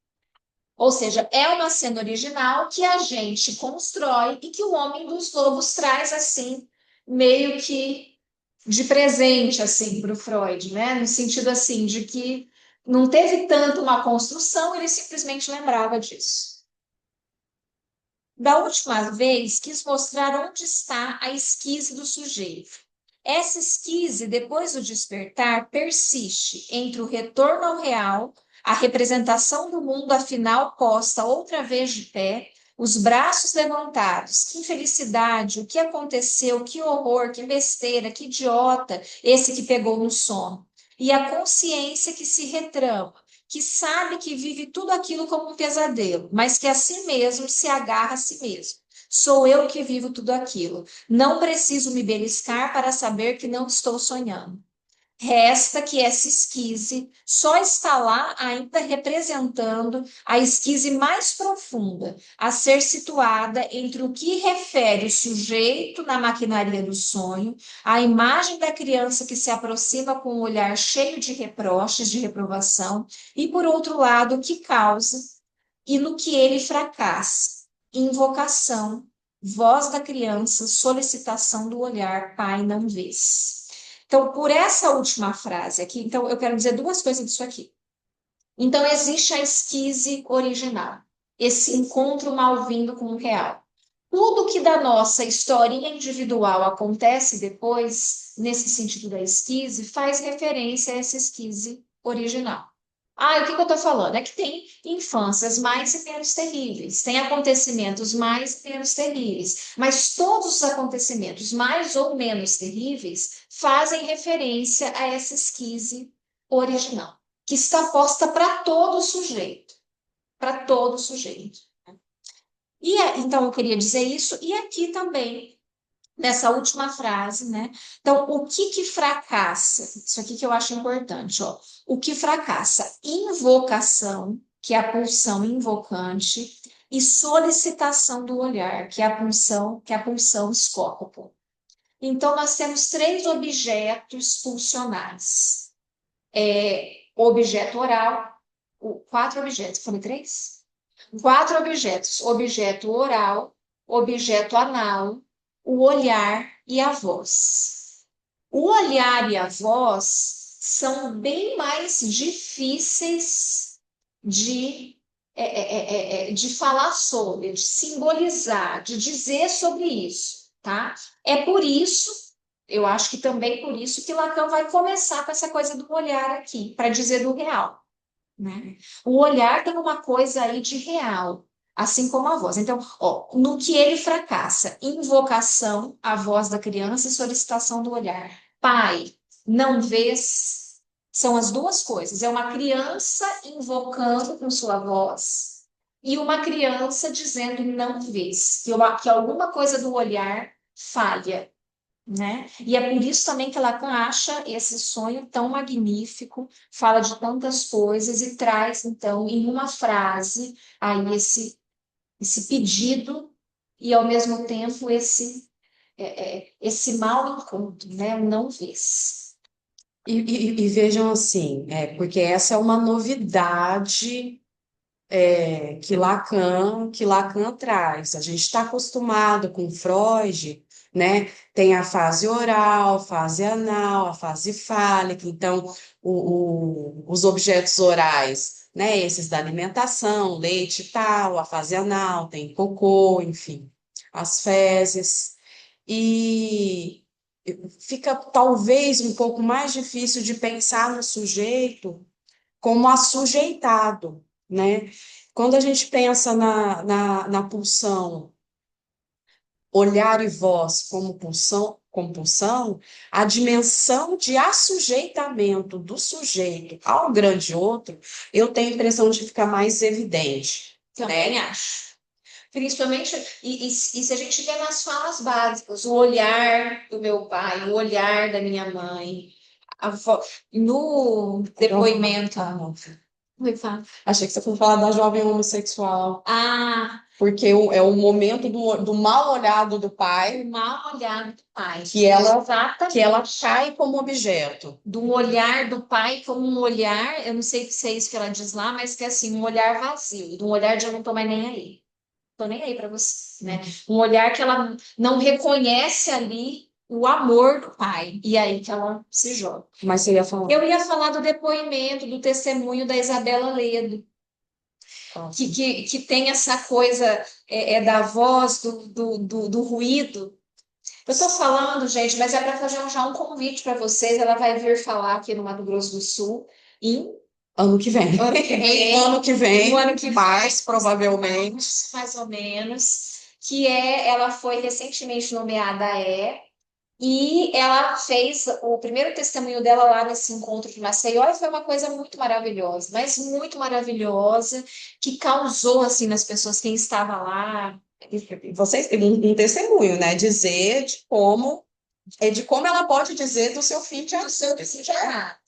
Ou seja, é uma cena original que a gente constrói e que o Homem dos Lobos traz assim, meio que de presente assim para o Freud, né? No sentido assim de que não teve tanto uma construção, ele simplesmente lembrava disso. Da última vez, quis mostrar onde está a esquise do sujeito. Essa esquise, depois do despertar, persiste entre o retorno ao real, a representação do mundo afinal posta outra vez de pé, os braços levantados. Que infelicidade, o que aconteceu, que horror, que besteira, que idiota, esse que pegou no sono. E a consciência que se retrama, que sabe que vive tudo aquilo como um pesadelo, mas que a si mesmo se agarra a si mesmo. Sou eu que vivo tudo aquilo. Não preciso me beliscar para saber que não estou sonhando. Resta que essa esquise só está lá ainda representando a esquise mais profunda, a ser situada entre o que refere o sujeito na maquinaria do sonho, a imagem da criança que se aproxima com um olhar cheio de reproches, de reprovação, e, por outro lado, o que causa e no que ele fracassa. Invocação, voz da criança, solicitação do olhar, pai, não vês. Então, por essa última frase aqui, então eu quero dizer duas coisas disso aqui. Então, existe a esquise original, esse encontro mal-vindo com o real. Tudo que da nossa historinha individual acontece depois, nesse sentido da esquise, faz referência a essa esquise original. O que eu estou falando? É que tem infâncias mais e menos terríveis, tem acontecimentos mais e menos terríveis, mas todos os acontecimentos mais ou menos terríveis fazem referência a essa esquise original, que está posta para todo sujeito, para todo sujeito. Então eu queria dizer isso, e aqui também nessa última frase, né? Então, o que que fracassa? Isso aqui que eu acho importante, ó. O que fracassa? Invocação, que é a pulsão invocante, e solicitação do olhar, que é a pulsão escópico. Então, nós temos três objetos pulsionais. O objeto oral, quatro objetos, falei três? Quatro objetos: objeto oral, objeto anal, o olhar e a voz. O olhar e a voz são bem mais difíceis de, de falar sobre, de simbolizar, de dizer sobre isso, tá? É por isso, eu acho que também por isso que Lacan vai começar com essa coisa do olhar aqui, para dizer do real, né? O olhar tem uma coisa aí de real, assim como a voz. Então, ó, no que ele fracassa, invocação à voz da criança e solicitação do olhar. Pai, não vês, são as duas coisas. É uma criança invocando com sua voz e uma criança dizendo não vês, que alguma coisa do olhar falha, né? E é por isso também que Lacan acha esse sonho tão magnífico, fala de tantas coisas e traz, então, em uma frase, aí esse pedido e, ao mesmo tempo, esse mau encontro, né? O não vês. E vejam assim, porque essa é uma novidade que Lacan traz. A gente está acostumado com Freud, né? Tem a fase oral, a fase anal, a fase fálica. Então, os objetos orais, né? Esses da alimentação, leite e tal, a fase anal, tem cocô, enfim, as fezes. E fica talvez um pouco mais difícil de pensar no sujeito como assujeitado, né? Quando a gente pensa na pulsão, olhar e voz como pulsão, a dimensão de assujeitamento do sujeito ao grande outro, eu tenho a impressão de ficar mais evidente. Também acho. Principalmente, e se a gente vê nas falas básicas, o olhar do meu pai, o olhar da minha mãe, no depoimento. Oi, Fábio. Achei que você fosse falar da jovem homossexual, Ah, porque é o momento do mal olhado do pai, o mal olhar do pai. que ela Exatamente. cai como objeto. Do olhar do pai como um olhar, eu não sei se é isso que ela diz lá, mas que é assim, um olhar vazio, um olhar de eu não tô mais nem aí. Tô nem aí para você, né? Um olhar que ela não reconhece ali o amor do pai, e aí que ela se joga. Mas você ia falar. Eu ia falar do depoimento, do testemunho da Isabela Ledo, que tem essa coisa da voz, do ruído. Eu estou falando, gente, mas é para fazer já um convite para vocês. Ela vai vir falar aqui no Mato Grosso do Sul em Ano que vem. ano que vem, Ano que vem, no ano que vem, mais provavelmente. mais ou menos, ela foi recentemente nomeada e ela fez o primeiro testemunho dela lá nesse encontro de Maceió e foi uma coisa muito maravilhosa, mas muito maravilhosa, que causou assim nas pessoas quem estava lá. Vocês têm um testemunho, né? Dizer de como ela pode dizer do seu fim de Do seu amar.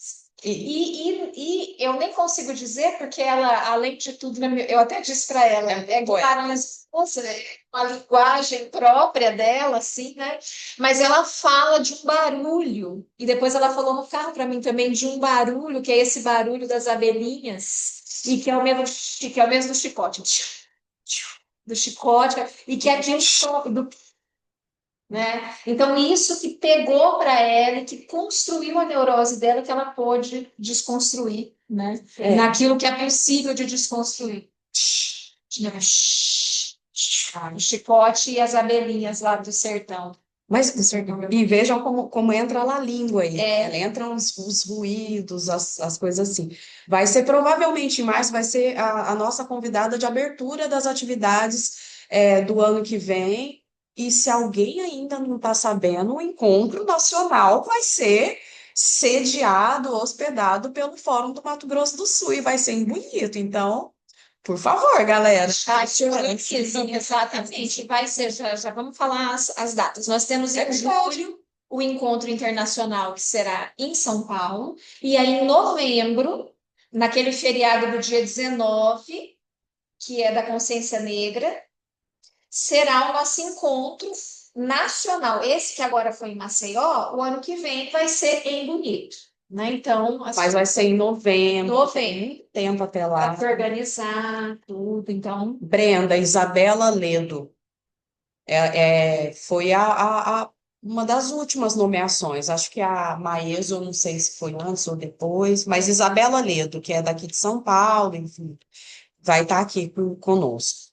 E eu nem consigo dizer, porque ela, além de tudo, né, eu até disse para ela, nossa, uma linguagem própria dela, assim, né? Mas ela fala de um barulho, e depois ela falou no carro para mim também de um barulho, que é esse barulho das abelhinhas, e que é o mesmo do chicote. Do chicote, e que é aquele choque do, né? Então, isso que pegou para ela e que construiu a neurose dela, que ela pôde desconstruir, né? Naquilo que é possível de desconstruir. O chicote e as abelhinhas lá do sertão. Mas, e vejam como entra lá a língua aí. Ela entra os ruídos, as coisas assim. Vai ser provavelmente mais, vai ser a nossa convidada de abertura das atividades do ano que vem. E se alguém ainda não está sabendo, o encontro nacional vai ser sediado, hospedado pelo Fórum do Mato Grosso do Sul e vai ser em Bonito. Então, Por favor, galera. Chat organize, exatamente. Vai ser, já vamos falar as datas. Nós temos em julho o encontro internacional, que será em São Paulo, e aí em novembro, naquele feriado do dia 19, que é da Consciência Negra, será o nosso encontro nacional. Esse que agora foi em Maceió, o ano que vem vai ser em Bonito, né? Então, Mas vai ser em novembro. novembro, Tempo até lá. para organizar tudo. Então, Brenda, Isabela Ledo. Foi uma das últimas nomeações. Acho que a Maêso, eu não sei se foi antes ou depois, mas Isabela Ledo, que é daqui de São Paulo, enfim, vai estar aqui conosco.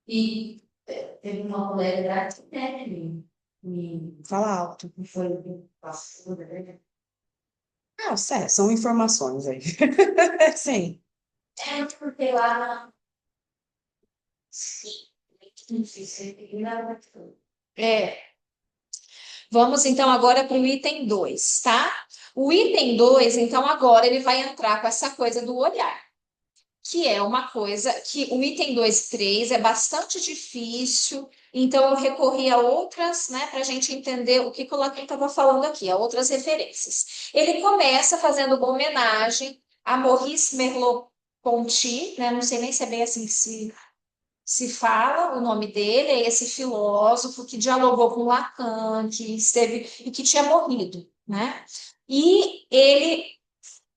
e teve uma mulher da arquitetura, Fala alto. que foi pastora, né? Ah, sério, são informações aí. Sim. É porque lá na. Sim, muito difícil. É. Vamos então agora para o item 2, tá? O item 2, então, agora ele vai entrar com essa coisa do olhar, que é uma coisa que o item 2 e 3 é bastante difícil, então eu recorri a outras, né, para a gente entender o que o Lacan estava falando aqui, a outras referências. Ele começa fazendo uma homenagem a Maurice Merleau-Ponty, né, não sei nem se é bem assim que se fala o nome dele, é esse filósofo que dialogou com Lacan, que esteve e que tinha morrido, né? E ele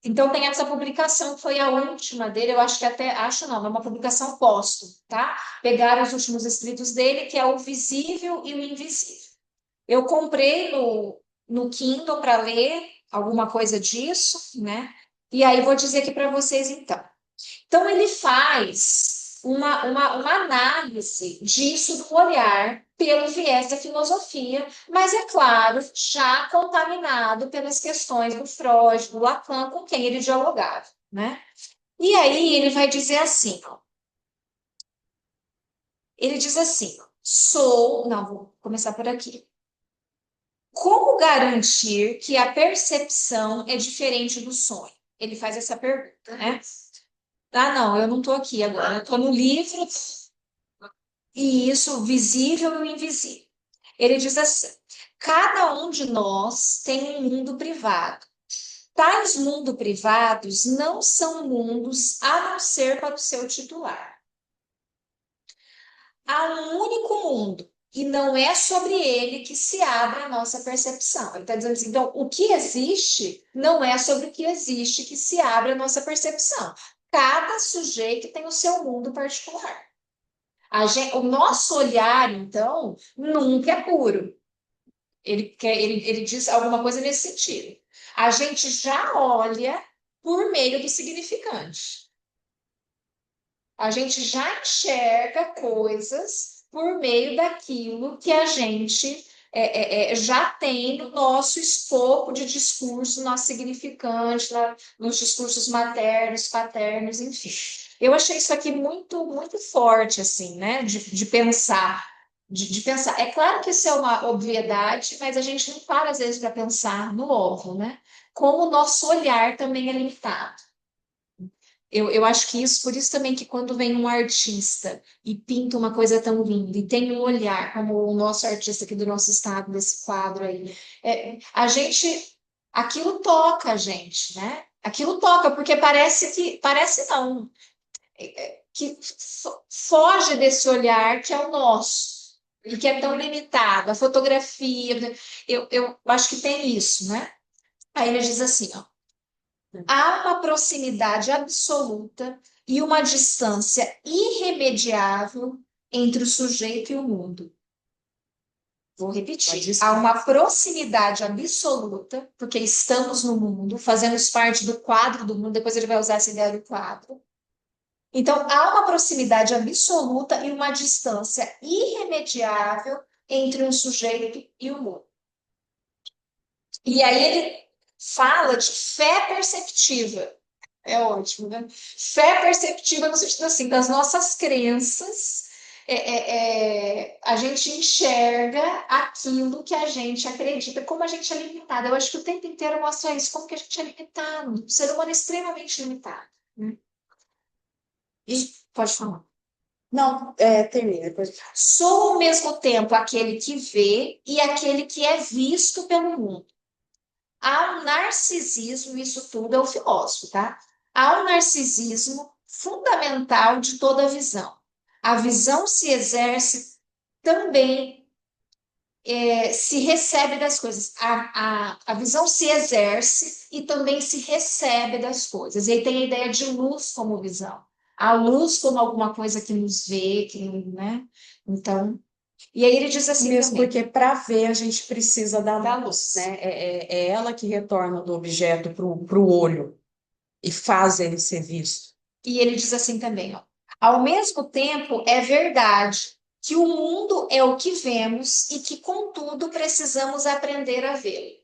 então tem essa publicação que foi a última dele, eu acho que até, acho não, é uma publicação póstuma, tá? Pegaram os últimos escritos dele, que é o Visível e o Invisível. Eu comprei no Kindle para ler alguma coisa disso, né? E aí vou dizer aqui para vocês então. Então ele faz uma análise disso do olhar pelo viés da filosofia, mas é claro, já contaminado pelas questões do Freud, do Lacan, com quem ele dialogava, né? E aí ele vai dizer assim, ó, ele diz assim, não, vou começar por aqui. Como garantir que a percepção é diferente do sonho? Ele faz essa pergunta, né? Ah, não, eu não estou aqui agora, eu estou no livro, e isso, visível e o invisível. Ele diz assim: cada um de nós tem um mundo privado. Tais mundos privados não são mundos a não ser para o seu titular. Há um único mundo, e não é sobre ele que se abre a nossa percepção. Ele está dizendo assim: então, o que existe não é sobre o que existe que se abre a nossa percepção. Cada sujeito tem o seu mundo particular. O nosso olhar, então, nunca é puro. Ele diz alguma coisa nesse sentido. A gente já olha por meio do significante. A gente já enxerga coisas por meio daquilo que a gente já tem no nosso escopo de discurso, nosso significante, nos discursos maternos, paternos, enfim. Eu achei isso aqui muito, muito forte, assim, né? De pensar. De pensar. É claro que isso é uma obviedade, mas a gente não para, às vezes, para pensar no ovo, né? Como o nosso olhar também é limitado. Eu acho que isso, por isso também que quando vem um artista e pinta uma coisa tão linda e tem um olhar, como o nosso artista aqui do nosso estado, desse quadro aí, aquilo toca a gente, né? Aquilo toca, porque parece não, que foge desse olhar que é o nosso e que é tão limitado. A fotografia, eu acho que tem isso, né? Aí ele diz assim, ó. Há uma proximidade absoluta e uma distância irremediável entre o sujeito e o mundo. Vou repetir. Há uma proximidade absoluta, porque estamos no mundo, fazemos parte do quadro do mundo, depois ele vai usar essa ideia do quadro. Então, há uma proximidade absoluta e uma distância irremediável entre um sujeito e o mundo. E aí ele fala de fé perceptiva. É ótimo, né? Fé perceptiva no sentido assim, das nossas crenças, a gente enxerga aquilo que a gente acredita, como a gente é limitado. Eu acho que o tempo inteiro mostra isso, como que a gente é limitado. O ser humano é extremamente limitado, né? E Pode falar. não, termina. Depois. Sou ao mesmo tempo aquele que vê e aquele que é visto pelo mundo. Há um narcisismo, isso tudo é o filósofo, tá? Há um narcisismo fundamental de toda a visão. A visão se exerce também, se recebe das coisas. A visão se exerce e também se recebe das coisas. E aí tem a ideia de luz como visão. A luz como alguma coisa que nos vê, né? Então, e aí ele diz assim Mesmo também. porque para ver a gente precisa da Da luz, luz. né? É ela que retorna do objeto para o olho e faz ele ser visto. E ele diz assim também, ó. Ao mesmo tempo, é verdade que o mundo é o que vemos e que, contudo, precisamos aprender a vê-lo,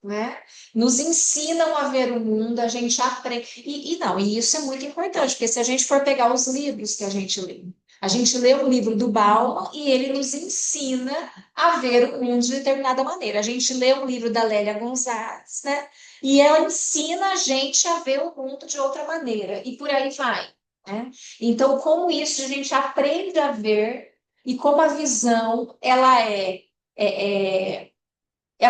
né? Nos ensinam a ver o mundo, a gente aprende. E isso é muito importante, porque se a gente for pegar os livros que a gente lê o livro do Bauman e ele nos ensina a ver o mundo de determinada maneira. A gente lê o livro da Lélia Gonzalez, né? E ela ensina a gente a ver o mundo de outra maneira, e por aí vai, né? Então, como isso a gente aprende a ver, e como a visão, ela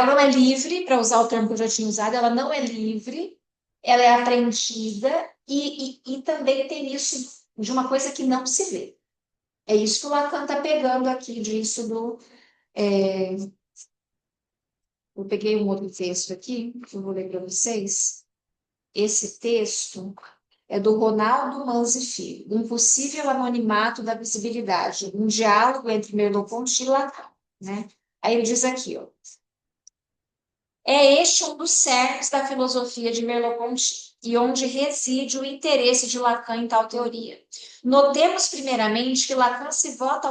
não é livre, para usar o termo que eu já tinha usado, ela não é livre, ela é aprendida e também tem isso de uma coisa que não se vê. É isso que o Lacan está pegando aqui disso do. Eu peguei um outro texto aqui, que eu vou ler para vocês. Esse texto é do Ronaldo Manzi Filho, O Impossível Anonimato da Visibilidade, um diálogo entre Merleau-Ponty e Lacan, né? Aí ele diz aqui, ó. É este um dos cernes da filosofia de Merleau-Ponty, e onde reside o interesse de Lacan em tal teoria. Notemos, primeiramente, que Lacan se volta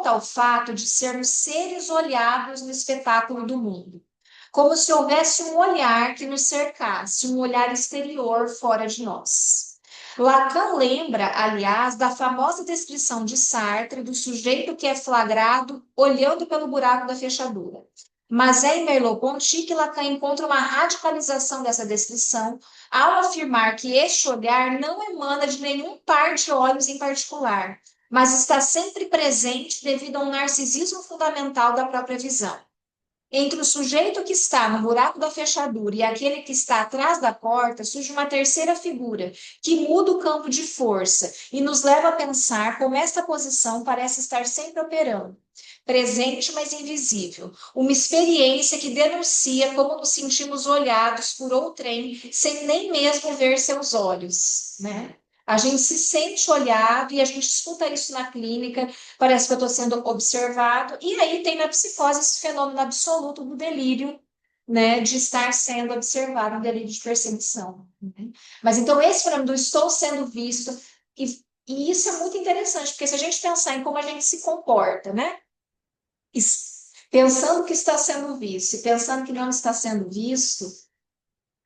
ao fato de sermos seres olhados no espetáculo do mundo, como se houvesse um olhar que nos cercasse, um olhar exterior fora de nós. Lacan lembra, aliás, da famosa descrição de Sartre do sujeito que é flagrado olhando pelo buraco da fechadura. Mas é em Merleau-Ponty que Lacan encontra uma radicalização dessa descrição ao afirmar que este olhar não emana de nenhum par de olhos em particular, mas está sempre presente devido a um narcisismo fundamental da própria visão. Entre o sujeito que está no buraco da fechadura e aquele que está atrás da porta, surge uma terceira figura, que muda o campo de força e nos leva a pensar como esta posição parece estar sempre operando. Presente, mas invisível. Uma experiência que denuncia como nos sentimos olhados por outrem, sem nem mesmo ver seus olhos, né? A gente se sente olhado e a gente escuta isso na clínica, parece que eu estou sendo observado, e aí tem na psicose esse fenômeno absoluto do delírio, né, de estar sendo observado, um delírio de perseguição. Né? Mas então esse fenômeno do estou sendo visto, e isso é muito interessante, porque se a gente pensar em como a gente se comporta, né, pensando que está sendo visto e pensando que não está sendo visto,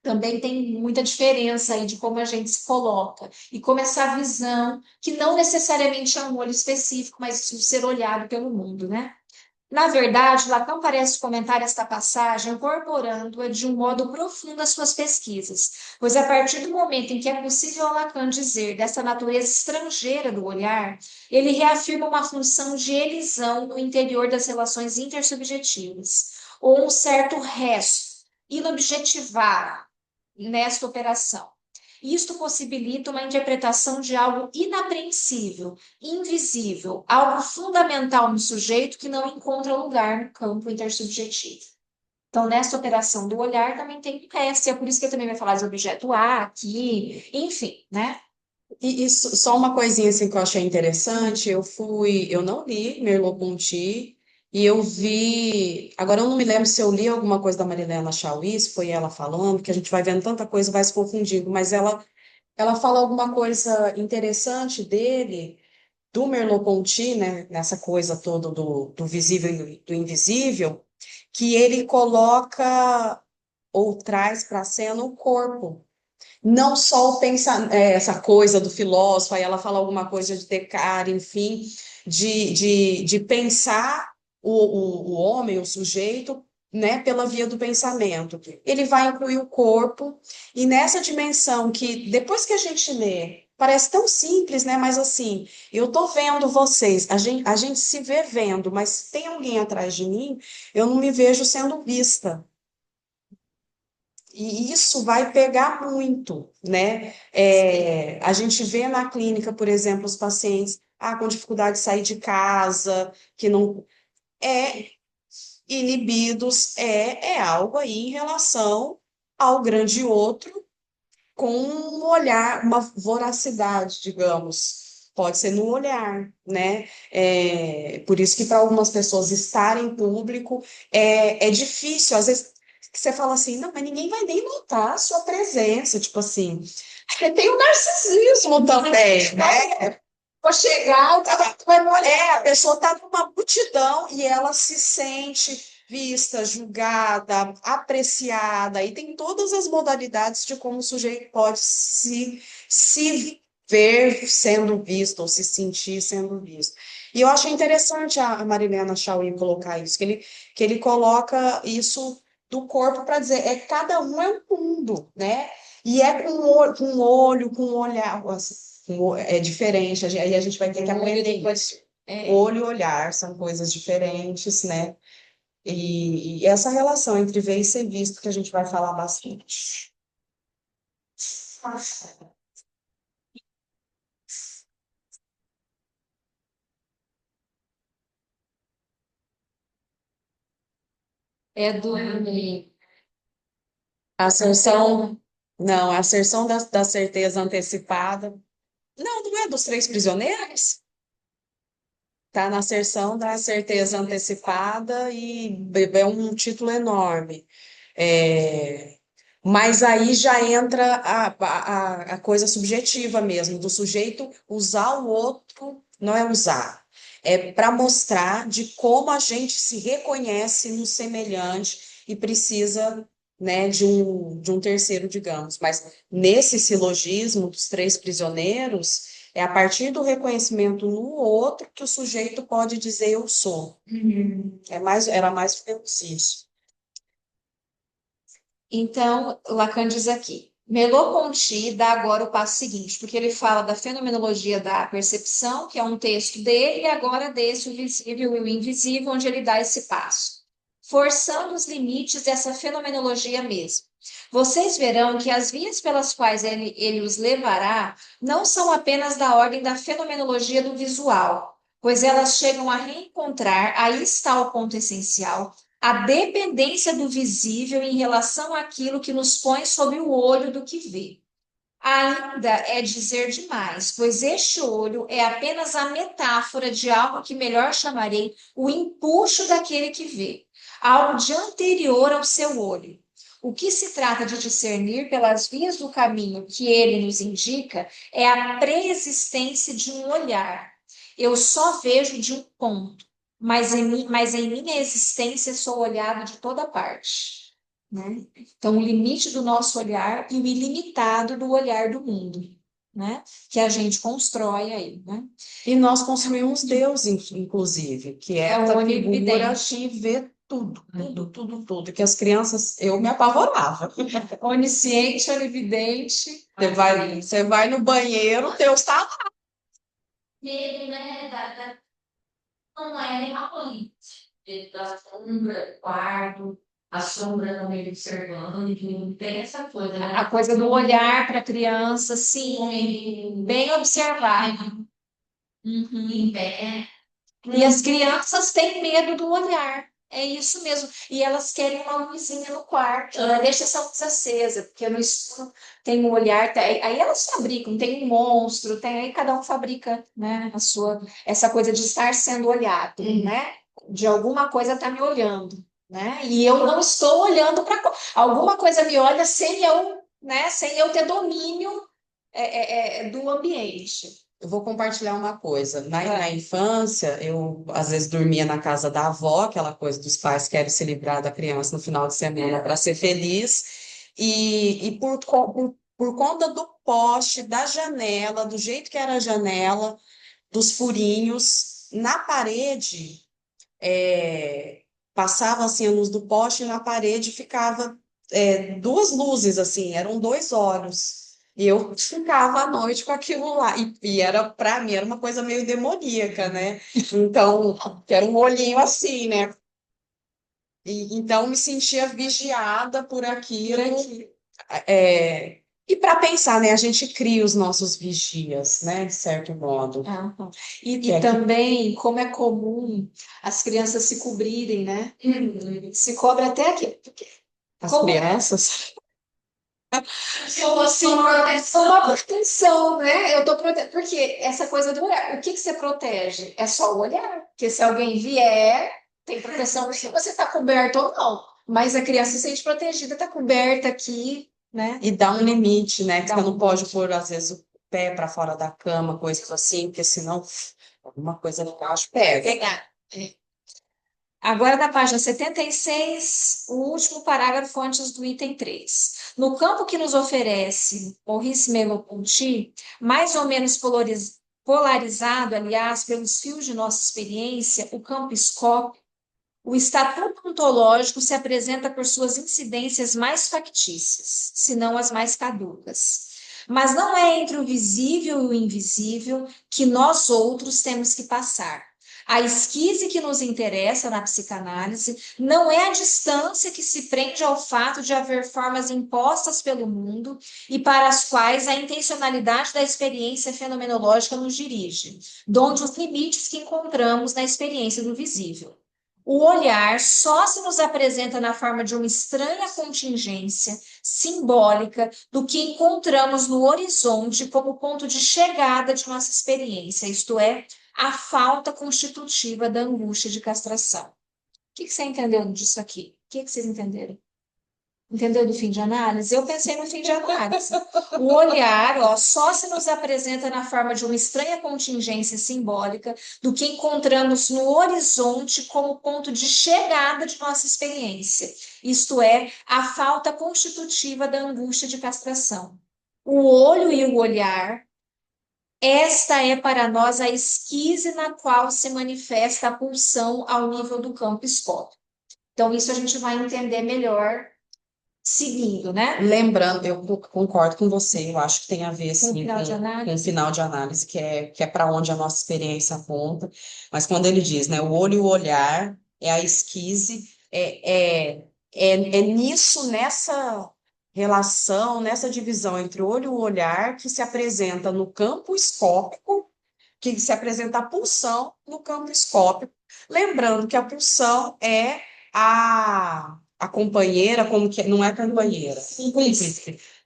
também tem muita diferença aí de como a gente se coloca e como essa visão, que não necessariamente é um olho específico, mas o ser olhado pelo mundo, né? Na verdade, Lacan parece comentar esta passagem incorporando-a de um modo profundo às suas pesquisas, pois a partir do momento em que é possível a Lacan dizer dessa natureza estrangeira do olhar, ele reafirma uma função de elisão no interior das relações intersubjetivas, ou um certo resto, inobjetivado, nesta operação. Isto possibilita uma interpretação de algo inapreensível, invisível, algo fundamental no sujeito que não encontra lugar no campo intersubjetivo. Então, nessa operação do olhar também tem um resto, e é por isso que eu também vai falar de objeto A, aqui, enfim, né? E isso, só uma coisinha assim que eu achei interessante, eu não li Merleau-Ponty e eu vi, agora eu não me lembro se eu li alguma coisa da Marilena Chauí, se foi ela falando, que a gente vai vendo tanta coisa, vai se confundindo, mas ela fala alguma coisa interessante dele, do Merleau-Ponty, né, nessa coisa toda do visível e do invisível, que ele coloca ou traz para a cena o corpo. Não só essa coisa do filósofo, aí ela fala alguma coisa de Descartes, enfim, de pensar o homem, o sujeito, né, pela via do pensamento. Ele vai incluir o corpo, e nessa dimensão que, depois que a gente lê parece tão simples, né? Mas assim, eu tô vendo vocês, a gente se vê vendo, mas se tem alguém atrás de mim, eu não me vejo sendo vista. E isso vai pegar muito, né? A gente vê na clínica, por exemplo, os pacientes com dificuldade de sair de casa, que não é inibidos, é algo aí em relação ao grande outro, com um olhar, uma voracidade, digamos. Pode ser no olhar, né? Por isso que para algumas pessoas estar em público é difícil. Às vezes que você fala assim, não, mas ninguém vai nem notar a sua presença, tipo assim. Tem o narcisismo também, né? Vou chegar, o cara vai me olhar. A pessoa está numa multidão e ela se sente vista, julgada, apreciada, e tem todas as modalidades de como o sujeito pode se ver sendo visto ou se sentir sendo visto. E eu acho interessante a Marilena Chauí colocar isso, que ele coloca isso do corpo para dizer, cada um é um mundo, né? E é com o olho, com o olhar, assim, é diferente, aí a gente vai ter que aprender com esse olho e olhar, são coisas diferentes, né? E essa relação entre ver e ser visto que a gente vai falar bastante. É do. A asserção, não, a asserção da certeza antecipada. Não, não é dos três prisioneiros? Está na asserção da certeza antecipada e é um título enorme. É, mas aí já entra a coisa subjetiva mesmo, do sujeito usar o outro, não é usar, é para mostrar de como a gente se reconhece no semelhante e precisa, né, de um terceiro, digamos. Mas nesse silogismo dos três prisioneiros, é a partir do reconhecimento no outro que o sujeito pode dizer eu sou. Era mais ou menos isso. Então, Lacan diz aqui, Merleau-Ponty dá agora o passo seguinte, porque ele fala da fenomenologia da percepção, que é um texto dele, e agora desse o visível e o invisível, onde ele dá esse passo, forçando os limites dessa fenomenologia mesmo. Vocês verão que as vias pelas quais ele os levará não são apenas da ordem da fenomenologia do visual, pois elas chegam a reencontrar, aí está o ponto essencial, a dependência do visível em relação àquilo que nos põe sob o olho do que vê. Ainda é dizer demais, pois este olho é apenas a metáfora de algo que melhor chamarei o empuxo daquele que vê, algo de anterior ao seu olho. O que se trata de discernir pelas vias do caminho que ele nos indica é a preexistência de um olhar. Eu só vejo de um ponto, mas em minha existência sou olhado de toda parte, né? Então, o limite do nosso olhar e o ilimitado do olhar do mundo, né? Que a gente constrói aí, né? E nós construímos Deus, inclusive, que é É o essa figura onividente. que vê tudo, tudo, tudo, tudo. Que as crianças, eu me apavorava. Onisciente, onividente. Você vai no banheiro, Deus está lá. Medo, né? Não é nem a mãe. Medo da sombra, do quarto, a sombra também observando, tem essa coisa, né? A coisa do olhar para a criança, sim, bem observado. Uhum. E as crianças têm medo do olhar. É isso mesmo. E elas querem uma luzinha no quarto. Deixa essa luz acesa, porque no escuro tem um olhar. Aí elas fabricam, tem um monstro, aí cada um fabrica, né, essa coisa de estar sendo olhado, né? De alguma coisa tá me olhando, né? E eu não estou olhando para alguma coisa me olha sem eu, né, sem eu ter domínio do ambiente. Eu vou compartilhar uma coisa. Na infância, eu às vezes dormia na casa da avó, aquela coisa dos pais querem se livrar da criança no final de semana para ser feliz. E por conta do poste, da janela, do jeito que era a janela, dos furinhos, na parede, passava assim a luz do poste e na parede ficava duas luzes, assim, eram dois olhos. E eu ficava à noite com aquilo lá. E era, para mim, era uma coisa meio demoníaca, né? Então, que era um olhinho assim, né? Então, me sentia vigiada por aquilo. E para pensar, né? A gente cria os nossos vigias, né? De certo modo. Aham. Que E é também, como é comum as crianças se cobrirem, né? Se cobre até aqui. Porque as como crianças. uma proteção, né? Eu tô protegendo. Porque essa coisa do olhar, o que que você protege? É só o olhar. Porque se alguém vier, tem proteção se você está coberto ou não. Mas a criança se sente protegida, está coberta aqui, né? E dá um limite, né? Que Dá você um não pode pôr, às vezes, o pé para fora da cama, coisas assim, porque senão alguma coisa lá embaixo pega. pegar. Agora, na página 76, o último parágrafo antes do item 3. No campo que nos oferece Maurice Merleau-Ponty, mais ou menos polarizado, aliás, pelos fios de nossa experiência, o campo escópico, o estatuto ontológico se apresenta por suas incidências mais factícias, se não as mais caducas. Mas não é entre o visível e o invisível que nós outros temos que passar. A esquise que nos interessa na psicanálise não é a distância que se prende ao fato de haver formas impostas pelo mundo e para as quais a intencionalidade da experiência fenomenológica nos dirige, donde os limites que encontramos na experiência do visível. O olhar só se nos apresenta na forma de uma estranha contingência simbólica do que encontramos no horizonte como ponto de chegada de nossa experiência, isto é, a falta constitutiva da angústia de castração. O que você entendeu disso aqui? O que vocês entenderam? Entendeu do fim de análise? Eu pensei no fim de análise. O olhar, ó, só se nos apresenta na forma de uma estranha contingência simbólica do que encontramos no horizonte como ponto de chegada de nossa experiência, isto é, a falta constitutiva da angústia de castração. O olho e o olhar, esta é para nós a esquise na qual se manifesta a pulsão ao nível do campo escópico. Então, isso a gente vai entender melhor seguindo, né? Lembrando, eu concordo com você, eu acho que tem a ver Com o assim, final de com o análise. final de análise, que é para onde a nossa experiência aponta. Mas quando ele diz, né, o olho e o olhar é a esquise, é nisso, nessa relação, nessa divisão entre o olho e o olhar, que se apresenta no campo escópico, que se apresenta a pulsão no campo escópico. Lembrando que a pulsão é a companheira, como que não é companheira,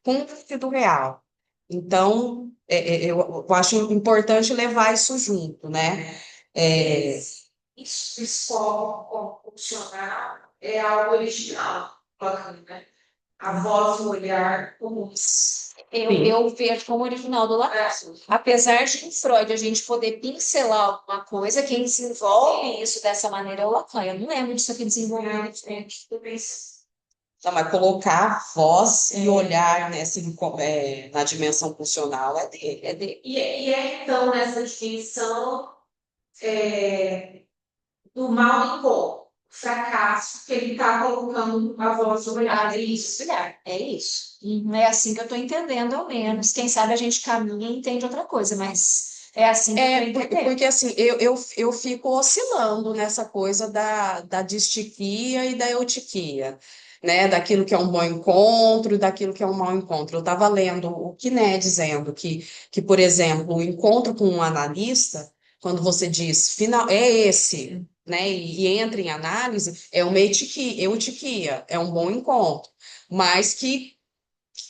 cúmplice do real. Então, eu acho importante levar isso junto, né? É, Isso só funcional é algo original, bacana, né? A voz, o olhar comuns. Eu vejo como original do Lacan. Apesar de em Freud a gente poder pincelar alguma coisa, quem desenvolve isso dessa maneira é o Lacan. Eu não lembro disso aqui desenvolvendo diferente. não, mas colocar voz e olhar na dimensão funcional é dele. É de... Então nessa distinção do mal e bom, fracasso, que ele está colocando a voz no olhar. É isso, é isso. É assim que eu estou entendendo, ao menos. Quem sabe a gente caminha e entende outra coisa, mas é assim que eu estou entendendo. Porque assim, eu fico oscilando nessa coisa da distiquia e da eutiquia, né? Daquilo que é um bom encontro e daquilo que é um mau encontro. Eu estava lendo o Quiné dizendo que, por exemplo, o encontro com um analista, quando você diz final, é esse, né? E entra em análise, é uma eutiquia, é um bom encontro, mas que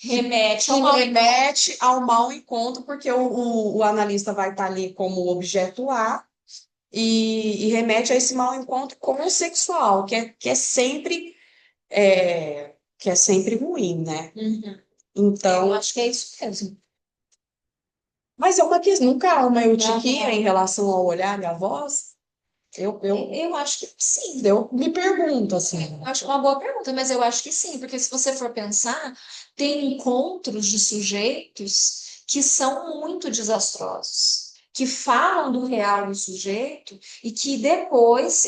Remete ao que mal. remete ao mau encontro, porque o analista vai estar ali como objeto A e remete a esse mau encontro como sexual, que é sempre ruim, né? Eu Então, acho que é isso mesmo. mas é uma questão, nunca há uma eutiquia Aham. em relação ao olhar e à voz? Eu acho que sim. Eu me pergunto assim. Eu acho uma boa pergunta, mas eu acho que sim, porque se você for pensar, tem encontros de sujeitos que são muito desastrosos, que falam do real do sujeito e que depois,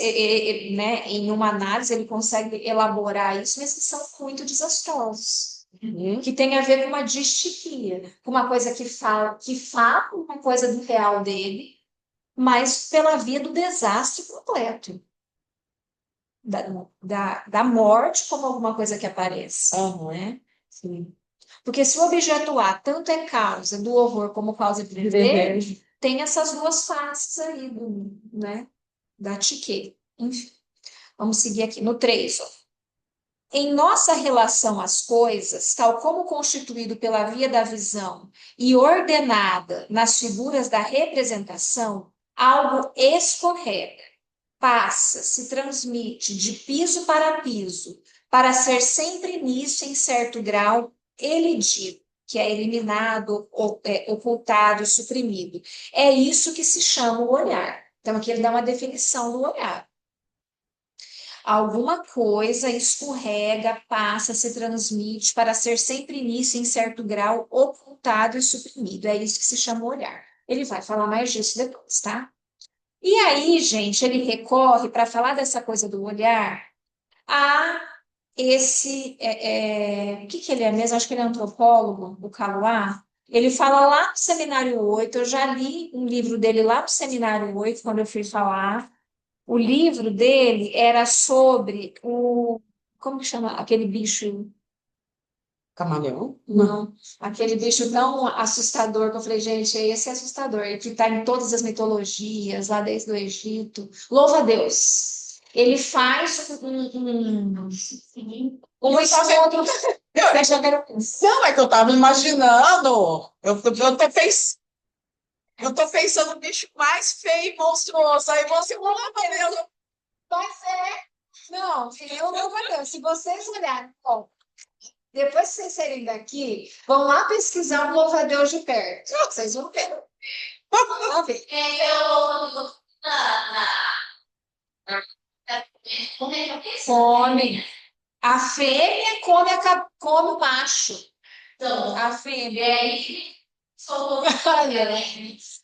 né, em uma análise, ele consegue elaborar isso, mas que são muito desastrosos. que tem a ver com uma distia, com uma coisa que fala uma coisa do real dele, mas pela via do desastre completo. Da morte como alguma coisa que aparece, né? Sim. Porque se o objeto A tanto é causa do horror como causa de desejo, tem essas duas faces aí, né? Da psique. Enfim, vamos seguir aqui no 3. Em nossa relação às coisas, tal como constituído pela via da visão e ordenada nas figuras da representação, algo escorrega, passa, se transmite de piso para ser sempre nisso, em certo grau, elidido, que é eliminado, ocultado, suprimido. É isso que se chama o olhar. Então, aqui ele dá uma definição do olhar. Alguma coisa escorrega, passa, se transmite para ser sempre nisso, em certo grau, ocultado e suprimido. É isso que se chama olhar. Ele vai falar mais disso depois, tá? E aí, gente, ele recorre para falar dessa coisa do olhar a esse. O que ele é mesmo? Acho que ele é antropólogo, o Caluá. Ele fala lá no Seminário 8. Eu já li um livro dele lá no Seminário 8, quando eu fui falar. O livro dele era sobre o. Como que chama aquele bicho? Camaleão? Não, aquele bicho tão assustador que eu falei, gente, esse é assustador, e que está em todas as mitologias, lá desde o Egito. Louva a Deus. Ele faz um encontro. Não, é que eu tava imaginando. Eu tô pensando no bicho mais feio e monstruoso. Aí você falou, mas eu. Mas não, eu louvo a Deus. Se vocês olharem, bom, depois que vocês saírem daqui, vão lá pesquisar o louva a Deus de perto. Vocês vão ver. Vão ver. Come. A fêmea come o macho. Então, a fêmea. Olha,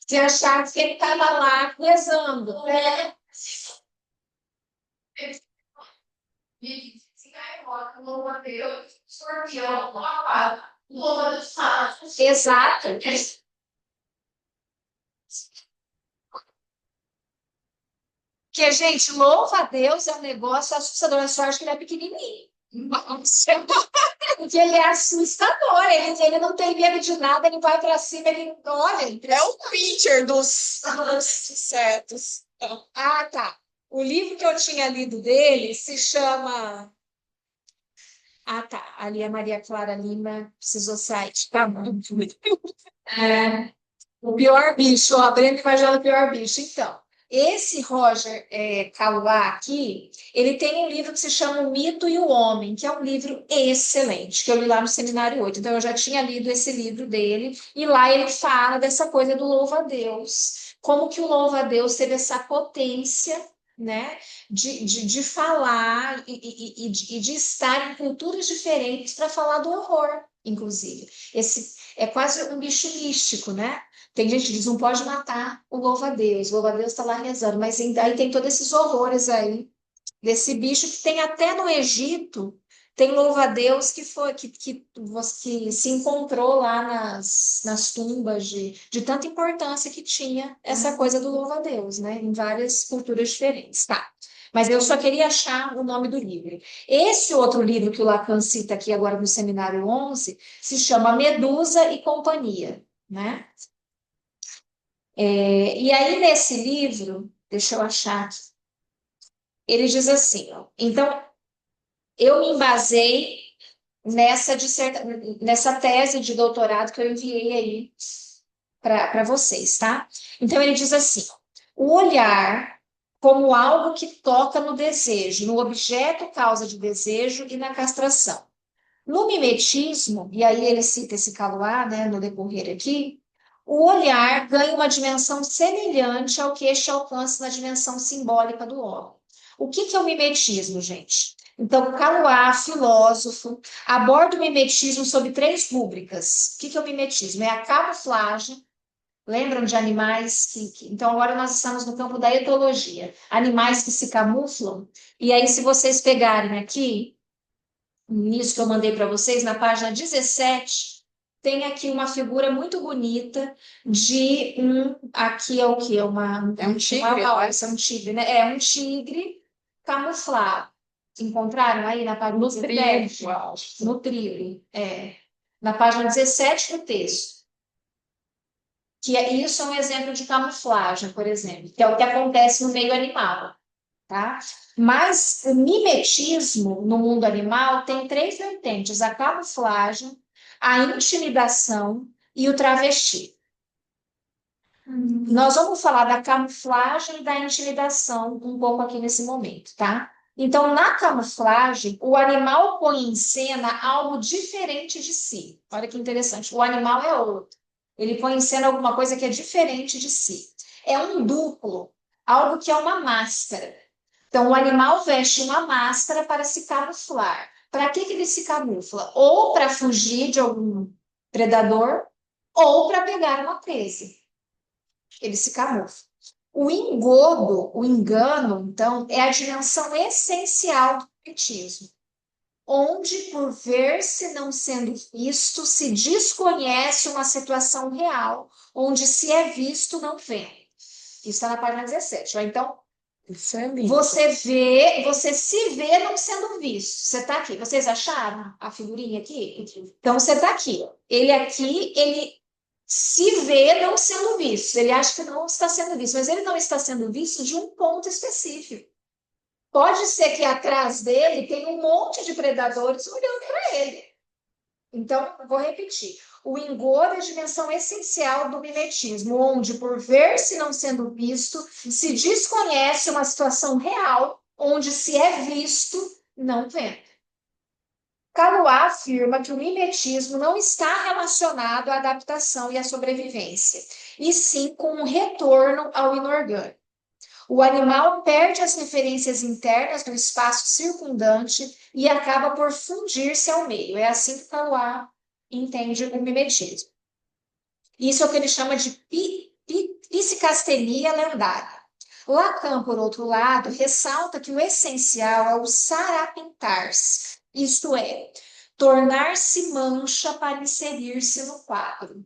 se achar que ele estava lá rezando. Né? Exato. Que, gente, louva a Deus é um negócio assustador. A sorte que ele é pequenininho. Porque ele é assustador. Ele não tem medo de nada, ele vai para cima, ele olha. É o pitcher dos insetos. Ah, tá. O livro que eu tinha lido dele se chama. Ah, tá. Ali é Maria Clara Lima, precisou sair. Tá bom. O pior bicho, ó, a Brenda Magela, o pior bicho. Então, esse Roger Caluá aqui, ele tem um livro que se chama O Mito e o Homem, que é um livro excelente, que eu li lá no Seminário 8. Então, eu já tinha lido esse livro dele, e lá ele fala dessa coisa do louva-a-Deus. Como que o louva-a-Deus teve essa potência, né, de falar e de estar em culturas diferentes para falar do horror, inclusive. Esse é quase um bicho místico, né? Tem gente que diz, não pode matar o louva-a-Deus está lá rezando, mas aí tem todos esses horrores aí, desse bicho que tem até no Egito, tem louva-a-Deus que se encontrou lá nas tumbas de tanta importância que tinha essa coisa do louva-a-Deus, né? Em várias culturas diferentes, tá? Mas eu só queria achar o nome do livro. Esse outro livro que o Lacan cita aqui agora no Seminário 11 se chama Medusa e Companhia, né? E aí, nesse livro, deixa eu achar aqui, ele diz assim, ó, então, eu me embasei nessa tese de doutorado que eu enviei aí para vocês, tá? Então, ele diz assim, ó, o olhar como algo que toca no desejo, no objeto causa de desejo e na castração. No mimetismo, e aí ele cita esse Caluá, né, no decorrer aqui, o olhar ganha uma dimensão semelhante ao que este alcança na dimensão simbólica do homem. O que é o mimetismo, gente? Então, Caluá, filósofo, aborda o mimetismo sob 3 rúbricas. O que é o mimetismo? É a camuflagem. Lembram de animais Então, agora nós estamos no campo da etologia. Animais que se camuflam. E aí, se vocês pegarem aqui, nisso que eu mandei para vocês, na página 17, tem aqui uma figura muito bonita de aqui é o quê? É um tigre, é um tigre, né? É um tigre camuflado. Encontraram aí na página no 17? trilho, acho. No trilho, na página 17 do texto. Isso é um exemplo de camuflagem, por exemplo, que é o que acontece no meio animal, tá? Mas o mimetismo no mundo animal tem 3 vertentes: a camuflagem, a intimidação e o travesti. Nós vamos falar da camuflagem e da intimidação um pouco aqui nesse momento, tá? Então, na camuflagem, o animal põe em cena algo diferente de si. Olha que interessante. O animal é outro. Ele põe em cena alguma coisa que é diferente de si. É um duplo, algo que é uma máscara. Então, o animal veste uma máscara para se camuflar. Para que ele se camufla? Ou para fugir de algum predador, ou para pegar uma presa. Ele se camufla. O engodo, o engano, então, é a dimensão essencial do mimetismo, onde, por ver-se não sendo visto, se desconhece uma situação real, onde se é visto, não vê. Isso está na página 17. Então, Isso é lindo. você se vê não sendo visto. Você está aqui. Vocês acharam a figurinha aqui? Então, você está aqui. Ele aqui, ele se vê não sendo visto. Ele acha que não está sendo visto, mas ele não está sendo visto de um ponto específico. Pode ser que atrás dele tem um monte de predadores olhando para ele. Então, vou repetir. O engodo é a dimensão essencial do mimetismo, onde, por ver-se não sendo visto, se desconhece uma situação real, onde se é visto, não vendo. Caloá afirma que o mimetismo não está relacionado à adaptação e à sobrevivência, e sim com um retorno ao inorgânico. O animal perde as referências internas do espaço circundante e acaba por fundir-se ao meio. É assim que Caloá entende o mimetismo. Isso é o que ele chama de psicastenia lendária. Lacan, por outro lado, ressalta que o essencial é o sarapintar-se, isto é, tornar-se mancha para inserir-se no quadro.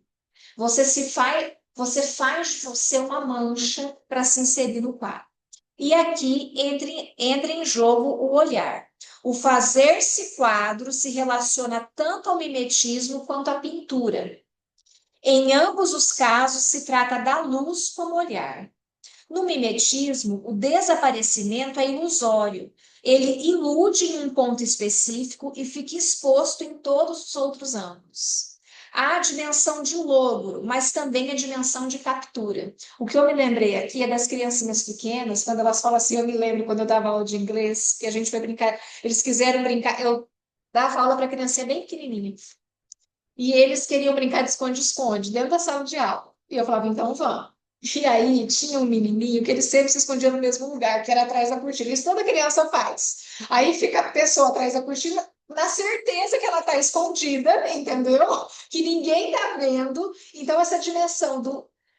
Você faz de você uma mancha para se inserir no quadro. E aqui entra em jogo o olhar. O fazer-se quadro se relaciona tanto ao mimetismo quanto à pintura. Em ambos os casos, se trata da luz como olhar. No mimetismo, o desaparecimento é ilusório. Ele ilude em um ponto específico e fica exposto em todos os outros ângulos. Há a dimensão de logro, mas também a dimensão de captura. O que eu me lembrei aqui é das criancinhas pequenas, quando elas falam assim, eu me lembro quando eu dava aula de inglês, que a gente foi brincar, eles quiseram brincar, eu dava aula para criancinha bem pequenininha, e eles queriam brincar de esconde-esconde dentro da sala de aula. E eu falava, então vamos. E aí tinha um menininho que ele sempre se escondia no mesmo lugar, que era atrás da cortina. Isso toda criança faz. Aí fica a pessoa atrás da cortina, na certeza que ela está escondida, entendeu? Que ninguém está vendo. Então, essa dimensão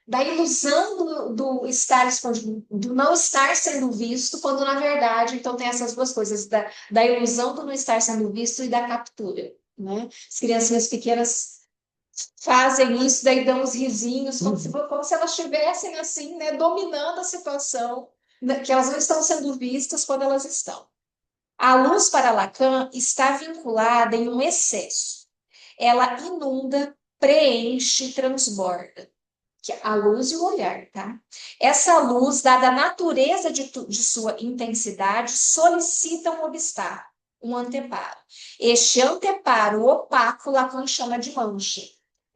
da ilusão do estar escondido, do não estar sendo visto, quando na verdade, então tem essas duas coisas, da ilusão do não estar sendo visto e da captura, né? As criancinhas pequenas fazem isso, daí dão os risinhos, como se elas estivessem assim, né, dominando a situação, né, que elas não estão sendo vistas quando elas estão. A luz para Lacan está vinculada em um excesso. Ela inunda, preenche, transborda. Que é a luz e o olhar, tá? Essa luz, dada a natureza de sua intensidade, solicita um obstáculo, um anteparo. Este anteparo opaco, Lacan chama de mancha.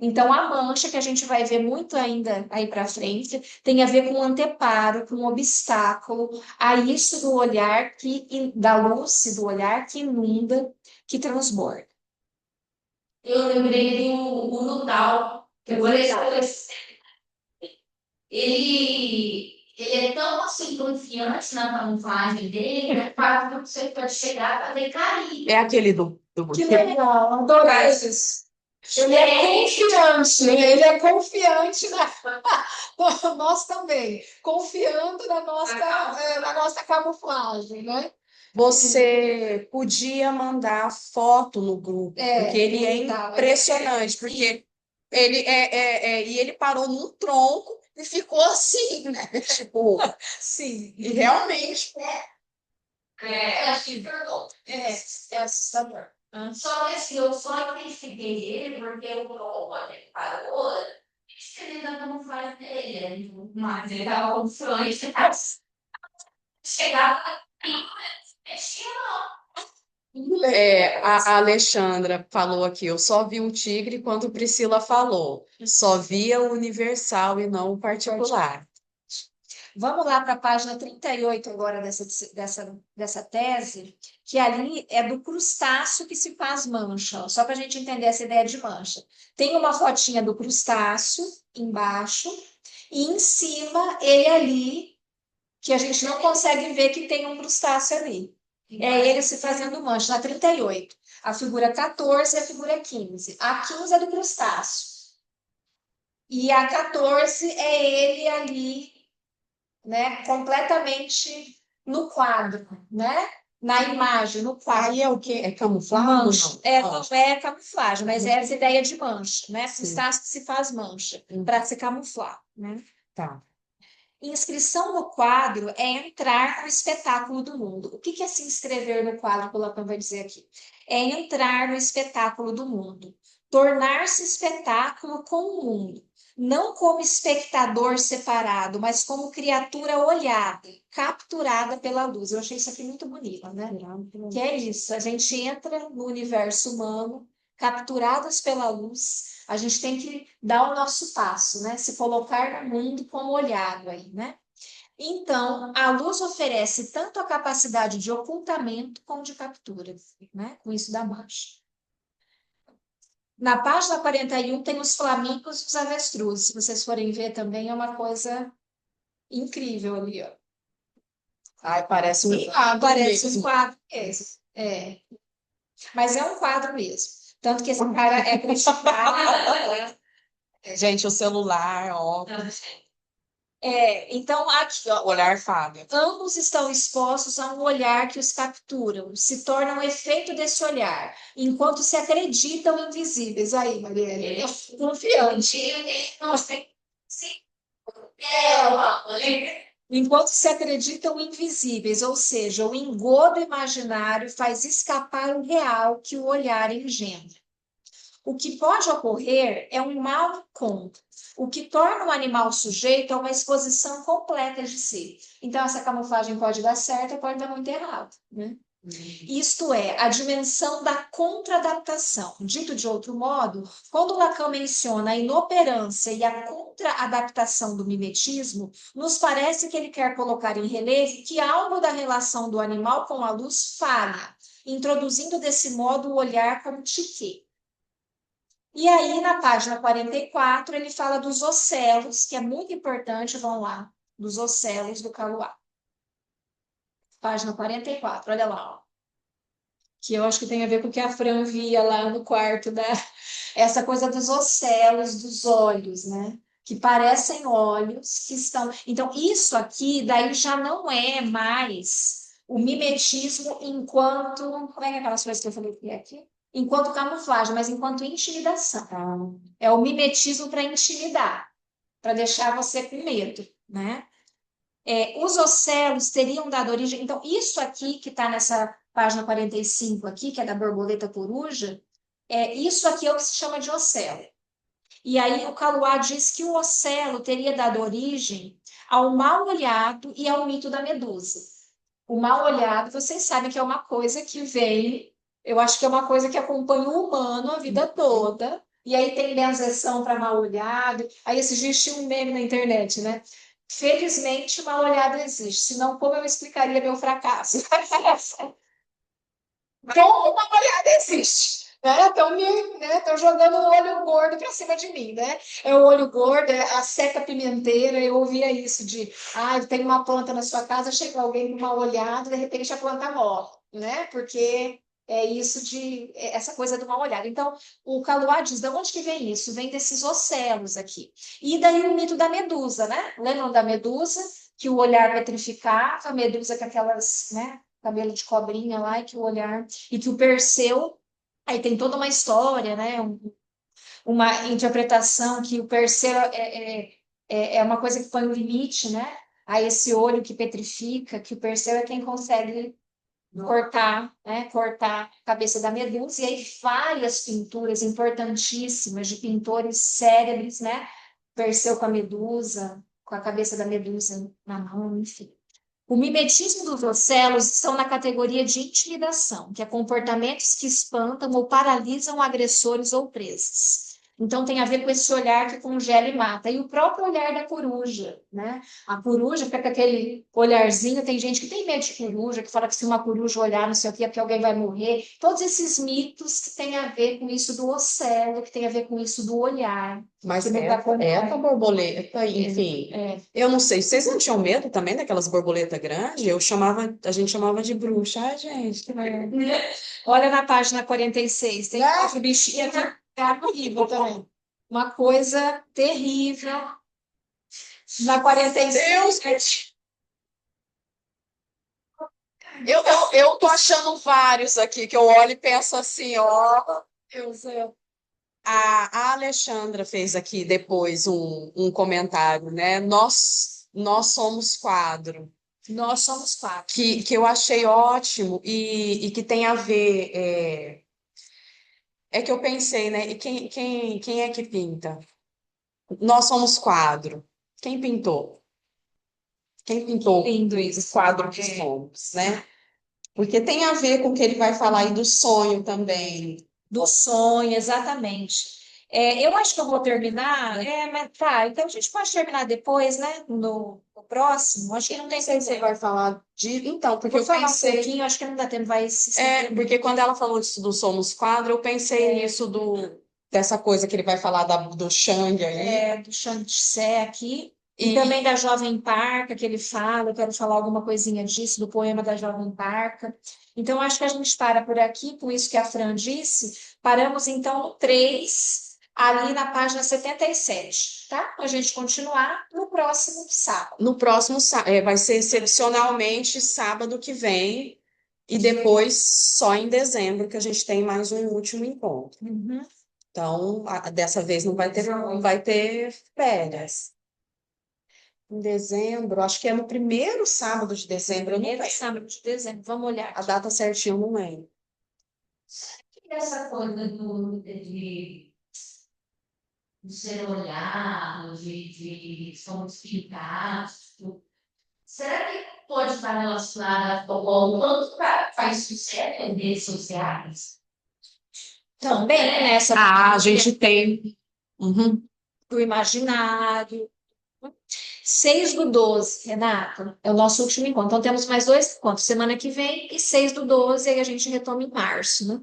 Então, a mancha, que a gente vai ver muito ainda aí para frente, tem a ver com um anteparo, com um obstáculo, a isso do olhar, da luz do olhar que inunda, que transborda. Eu lembrei do Nutal, que eu vou ele é tão assim confiante na camuflagem dele, que faz que você pode chegar a ver cair. É aquele do Que legal, adoro esses. Ele é confiante, né? Ele é confiante nós também, confiando na nossa camuflagem, né? você podia mandar foto no grupo, porque ele é tá, impressionante, porque e ele parou num tronco e ficou assim, né? Tipo, sim, e realmente É assustador. é assustador. Só que assim, eu só identifiquei ele porque o quando ele parou, ele ainda não faz dele, mas ele tava com fronte, chegava e mexia. a Alexandra falou aqui, eu só vi um tigre quando Priscila falou, só via o universal e não o particular. Vamos lá para a página 38 agora dessa tese, que ali é do crustáceo que se faz mancha, ó, só para a gente entender essa ideia de mancha. Tem uma fotinha do crustáceo embaixo, e em cima ele ali, que a gente não consegue ver que tem um crustáceo ali. É ele se fazendo mancha, na 38. A figura 14 e a figura 15. A 15 é do crustáceo. E a 14 é ele ali, né, completamente no quadro, né? Na imagem, no quadro. Aí é o quê? É camuflado? Mancha. Não. É camuflagem, mas é essa ideia de mancha, né? Sim. Crustáceo que se faz mancha, para se camuflar, né? Tá. Inscrição no quadro é entrar no espetáculo do mundo. O que é se inscrever no quadro, que o Lacan vai dizer aqui? É entrar no espetáculo do mundo. Tornar-se espetáculo com o mundo. Não como espectador separado, mas como criatura olhada, capturada pela luz. Eu achei isso aqui muito bonito, né? Que é isso, a gente entra no universo humano, capturados pela luz, a gente tem que dar o nosso passo, né? Se colocar no mundo como olhado aí, né? Então, a luz oferece tanto a capacidade de ocultamento como de captura, né? Com isso da mancha. Na página 41 tem os flamingos e os avestruzes. Se vocês forem ver também, é uma coisa incrível ali, ó. Ai, parece um quadro Parece mesmo. um quadro mesmo. É. Mas é um quadro mesmo. Tanto que esse cara é criticado. Gente, o celular, ó, Então, aqui, ó, olhar falha. ambos estão expostos a um olhar que os capturam, se tornam um efeito desse olhar, enquanto se acreditam invisíveis. Aí, Marielle, confiante. Enquanto se acreditam invisíveis, ou seja, o engodo imaginário faz escapar o real que o olhar engendra. O que pode ocorrer é um mau encontro, o que torna o animal sujeito a uma exposição completa de si. Então, essa camuflagem pode dar certo ou pode dar muito errado, né? Isto é, a dimensão da contradaptação. Dito de outro modo, quando Lacan menciona a inoperância e a contraadaptação do mimetismo, nos parece que ele quer colocar em relevo que algo da relação do animal com a luz falha, introduzindo desse modo o olhar como tique. E aí, na página 44, ele fala dos ocelos, que é muito importante, vão lá, dos ocelos do Caluá. Página 44, olha lá, ó. Que eu acho que tem a ver com o que a Fran via lá no quarto da... Essa coisa dos ocelos, dos olhos, né? Que parecem olhos, que estão... Então, isso aqui, daí já não é mais o mimetismo enquanto... Como é que é aquelas coisas que eu falei que é aqui? Enquanto camuflagem, mas enquanto intimidação. É o mimetismo para intimidar, para deixar você com medo, né? Os ocelos teriam dado origem... Então, isso aqui que está nessa página 45 aqui, que é da borboleta coruja, isso aqui é o que se chama de ocelo. E aí o Caluá diz que o ocelo teria dado origem ao mal-olhado e ao mito da medusa. O mal-olhado, vocês sabem que é uma coisa que vem, eu acho que é uma coisa que acompanha o humano a vida toda, e aí tem benzeção para mal-olhado, aí esses dias tinha um meme na internet, né? Felizmente, mal-olhado existe, senão como eu explicaria meu fracasso? Como mal-olhado existe? Estão jogando o olho gordo para cima de mim, né? É o olho gordo, é a seca pimenteira. Eu ouvia isso de, tem uma planta na sua casa, chega alguém com mal olhado, de repente a planta morre, né? Porque é isso essa coisa do mal olhado. Então, o Caluá diz, de onde que vem isso? Vem desses ocelos aqui. E daí o mito da medusa, né? Lembram da medusa? Que o olhar petrificava, a medusa com aquelas, né? cabelo de cobrinha lá, e que o olhar, e que o Perseu, aí tem toda uma história, né? Uma interpretação que o Perseu é uma coisa que põe um limite, né? A esse olho que petrifica, que o Perseu é quem consegue cortar, né? Cortar a cabeça da Medusa, e aí várias pinturas importantíssimas de pintores célebres, né? Perseu com a Medusa, com a cabeça da Medusa na mão, enfim. O mimetismo dos ocelos estão na categoria de intimidação, que é comportamentos que espantam ou paralisam agressores ou presas. Então, tem a ver com esse olhar que congela e mata. E o próprio olhar da coruja, né? A coruja fica com aquele olharzinho. Tem gente que tem medo de coruja, que fala que se uma coruja olhar, não sei o que, é porque alguém vai morrer. Todos esses mitos que têm a ver com isso do ocelo, que tem a ver com isso do olhar. Mas Que não dá conta. essa borboleta, enfim, eu não sei, vocês não tinham medo também daquelas borboletas grandes? A gente chamava de bruxa. Ai, gente, que Olha na página 46, tem outro bichinho aqui, é horrível também. Uma coisa terrível. Na 46. Deus, eu tô achando vários aqui que eu olho e penso assim, ó. Deus, A Alexandra fez aqui depois um comentário, né? Nós somos quadro, nós somos quatro. que eu achei ótimo e que tem a ver. É que eu pensei, né? E quem é que pinta? Nós somos quadro. Quem pintou? Quem pintou Lindo o isso. quadro que somos, né? Porque tem a ver com o que ele vai falar aí do sonho também. Do sonho, exatamente. Eu acho que eu vou terminar. Mas tá, então a gente pode terminar depois, né? No próximo. Acho que não tem Sei se você vai falar de. Então, porque Vou eu falar um pensei. pouquinho, acho que não dá tempo, vai se estender Porque quando ela falou disso do Somos Quadro, eu pensei nisso dessa coisa que ele vai falar do Xang aí. do Chang Tse aqui. E E também da Jovem Parca, que ele fala, eu quero falar alguma coisinha disso, do poema da Jovem Parca. Então, acho que a gente para por aqui, com isso que a Fran disse. Paramos, então, no 3, ali na página 77, tá? A gente continuar no próximo sábado. no próximo vai ser excepcionalmente sábado que vem, e depois só em dezembro que a gente tem mais um último encontro. Uhum. Então, dessa vez não vai ter férias. Em dezembro, acho que é no primeiro sábado de dezembro, eu não Primeiro lembro. sábado de dezembro, vamos olhar A aqui. data certinha eu não lembro. Essa coisa de ser olhado, de somos pintados, será que pode estar relacionada ao quanto faz sucesso em redes sociais? Também nessa A gente tem. Uhum. do imaginário. 6/12, Renato, é o nosso último encontro. Então, temos mais 2 encontros semana que vem e 6/12, aí a gente retoma em março, né?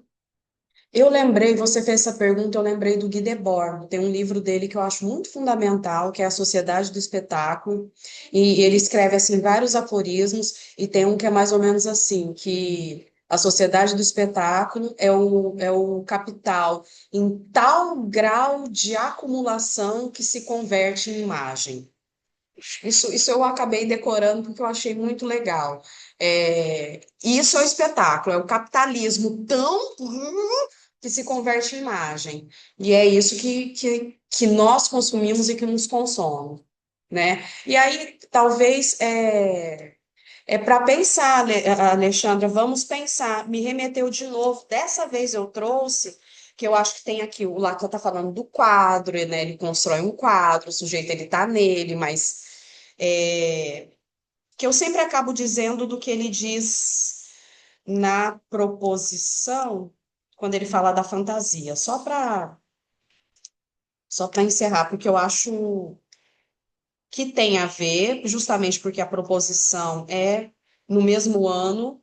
Eu lembrei, você fez essa pergunta, eu lembrei do Guy Debord. Tem um livro dele que eu acho muito fundamental, que é A Sociedade do Espetáculo, e ele escreve assim vários aforismos, e tem um que é mais ou menos assim, que a sociedade do espetáculo é o capital em tal grau de acumulação que se converte em imagem. Isso eu acabei decorando porque eu achei muito legal. Isso é o espetáculo, é o capitalismo tão que se converte em imagem. E é isso que nós consumimos e que nos consome, né? E aí, talvez, para pensar, Alexandra, vamos pensar. Me remeteu de novo, dessa vez eu trouxe, que eu acho que tem aqui, o Lacan está falando do quadro, né? Ele constrói um quadro, o sujeito ele está nele, mas que eu sempre acabo dizendo do que ele diz na proposição, quando ele fala da fantasia, só para encerrar, porque eu acho que tem a ver, justamente porque a proposição é no mesmo ano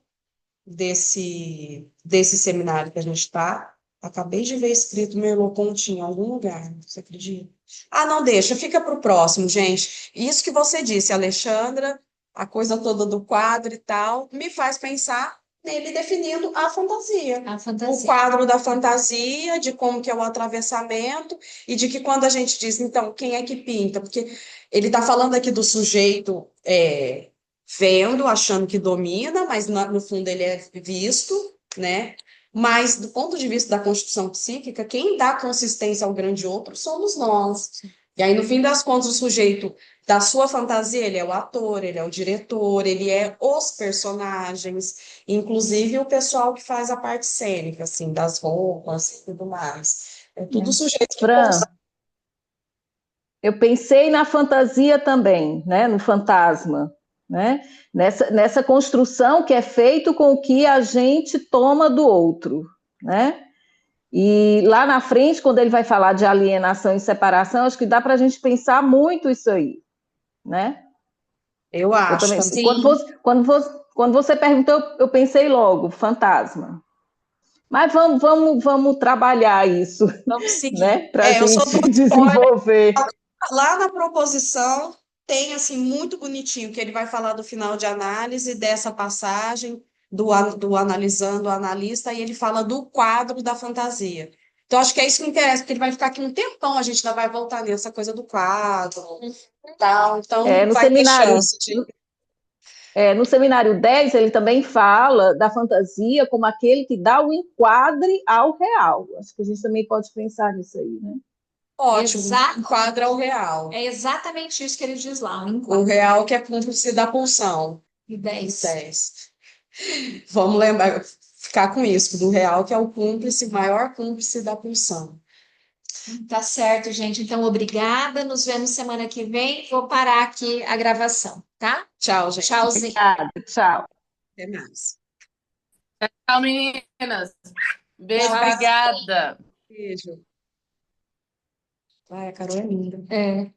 desse seminário que a gente está. Acabei de ver escrito Merleau-Ponty em algum lugar, você acredita? Ah, não deixa, fica para o próximo, gente. Isso que você disse, Alexandra, a coisa toda do quadro e tal, me faz pensar nele definindo a fantasia. A O fantasia. quadro da fantasia, de como que é o atravessamento, e de que quando a gente diz, então, quem é que pinta? Porque ele está falando aqui do sujeito vendo, achando que domina, mas no fundo ele é visto, né? Mas do ponto de vista da construção psíquica, quem dá consistência ao grande outro somos nós. E aí, no fim das contas, o sujeito da sua fantasia, ele é o ator, ele é o diretor, ele é os personagens, inclusive o pessoal que faz a parte cênica, assim, das roupas e tudo mais. É tudo sujeito que Fran, consegue. eu pensei na fantasia também, né? No fantasma, né? Nessa construção que é feito com o que a gente toma do outro, né? E lá na frente, quando ele vai falar de alienação e separação, acho que dá para a gente pensar muito isso aí, né? Eu Eu acho também, também. quando você perguntou, eu pensei logo, fantasma. Mas vamos trabalhar isso, Vamos seguir. né? Para a Eu sou gente do desenvolver. lá na proposição tem assim muito bonitinho que ele vai falar do final de análise dessa passagem do analisando o analista e ele fala do quadro da fantasia. Então acho que é isso que interessa, porque ele vai ficar aqui um tempão, a gente ainda vai voltar nessa coisa do quadro, tal. É, Então no vai ter seminário, chance de. no seminário 10 ele também fala da fantasia como aquele que dá o enquadre ao real. Acho que a gente também pode pensar nisso aí, né? Ótimo, Exato. enquadra o real. É exatamente isso que ele diz lá, um O enquadro. real que é cúmplice da pulsão. E 10. 10. Vamos lembrar, ficar com isso, do real, que é o cúmplice, maior cúmplice da pulsão. Tá certo, gente. Então, obrigada. Nos vemos semana que vem. Vou parar aqui a gravação, tá? Tchau, gente. Tchauzinho. Obrigada, tchau. Até mais. Tchau, meninas. Beijo, Tchau. obrigada. Beijo. Ai, a Carol é linda. É.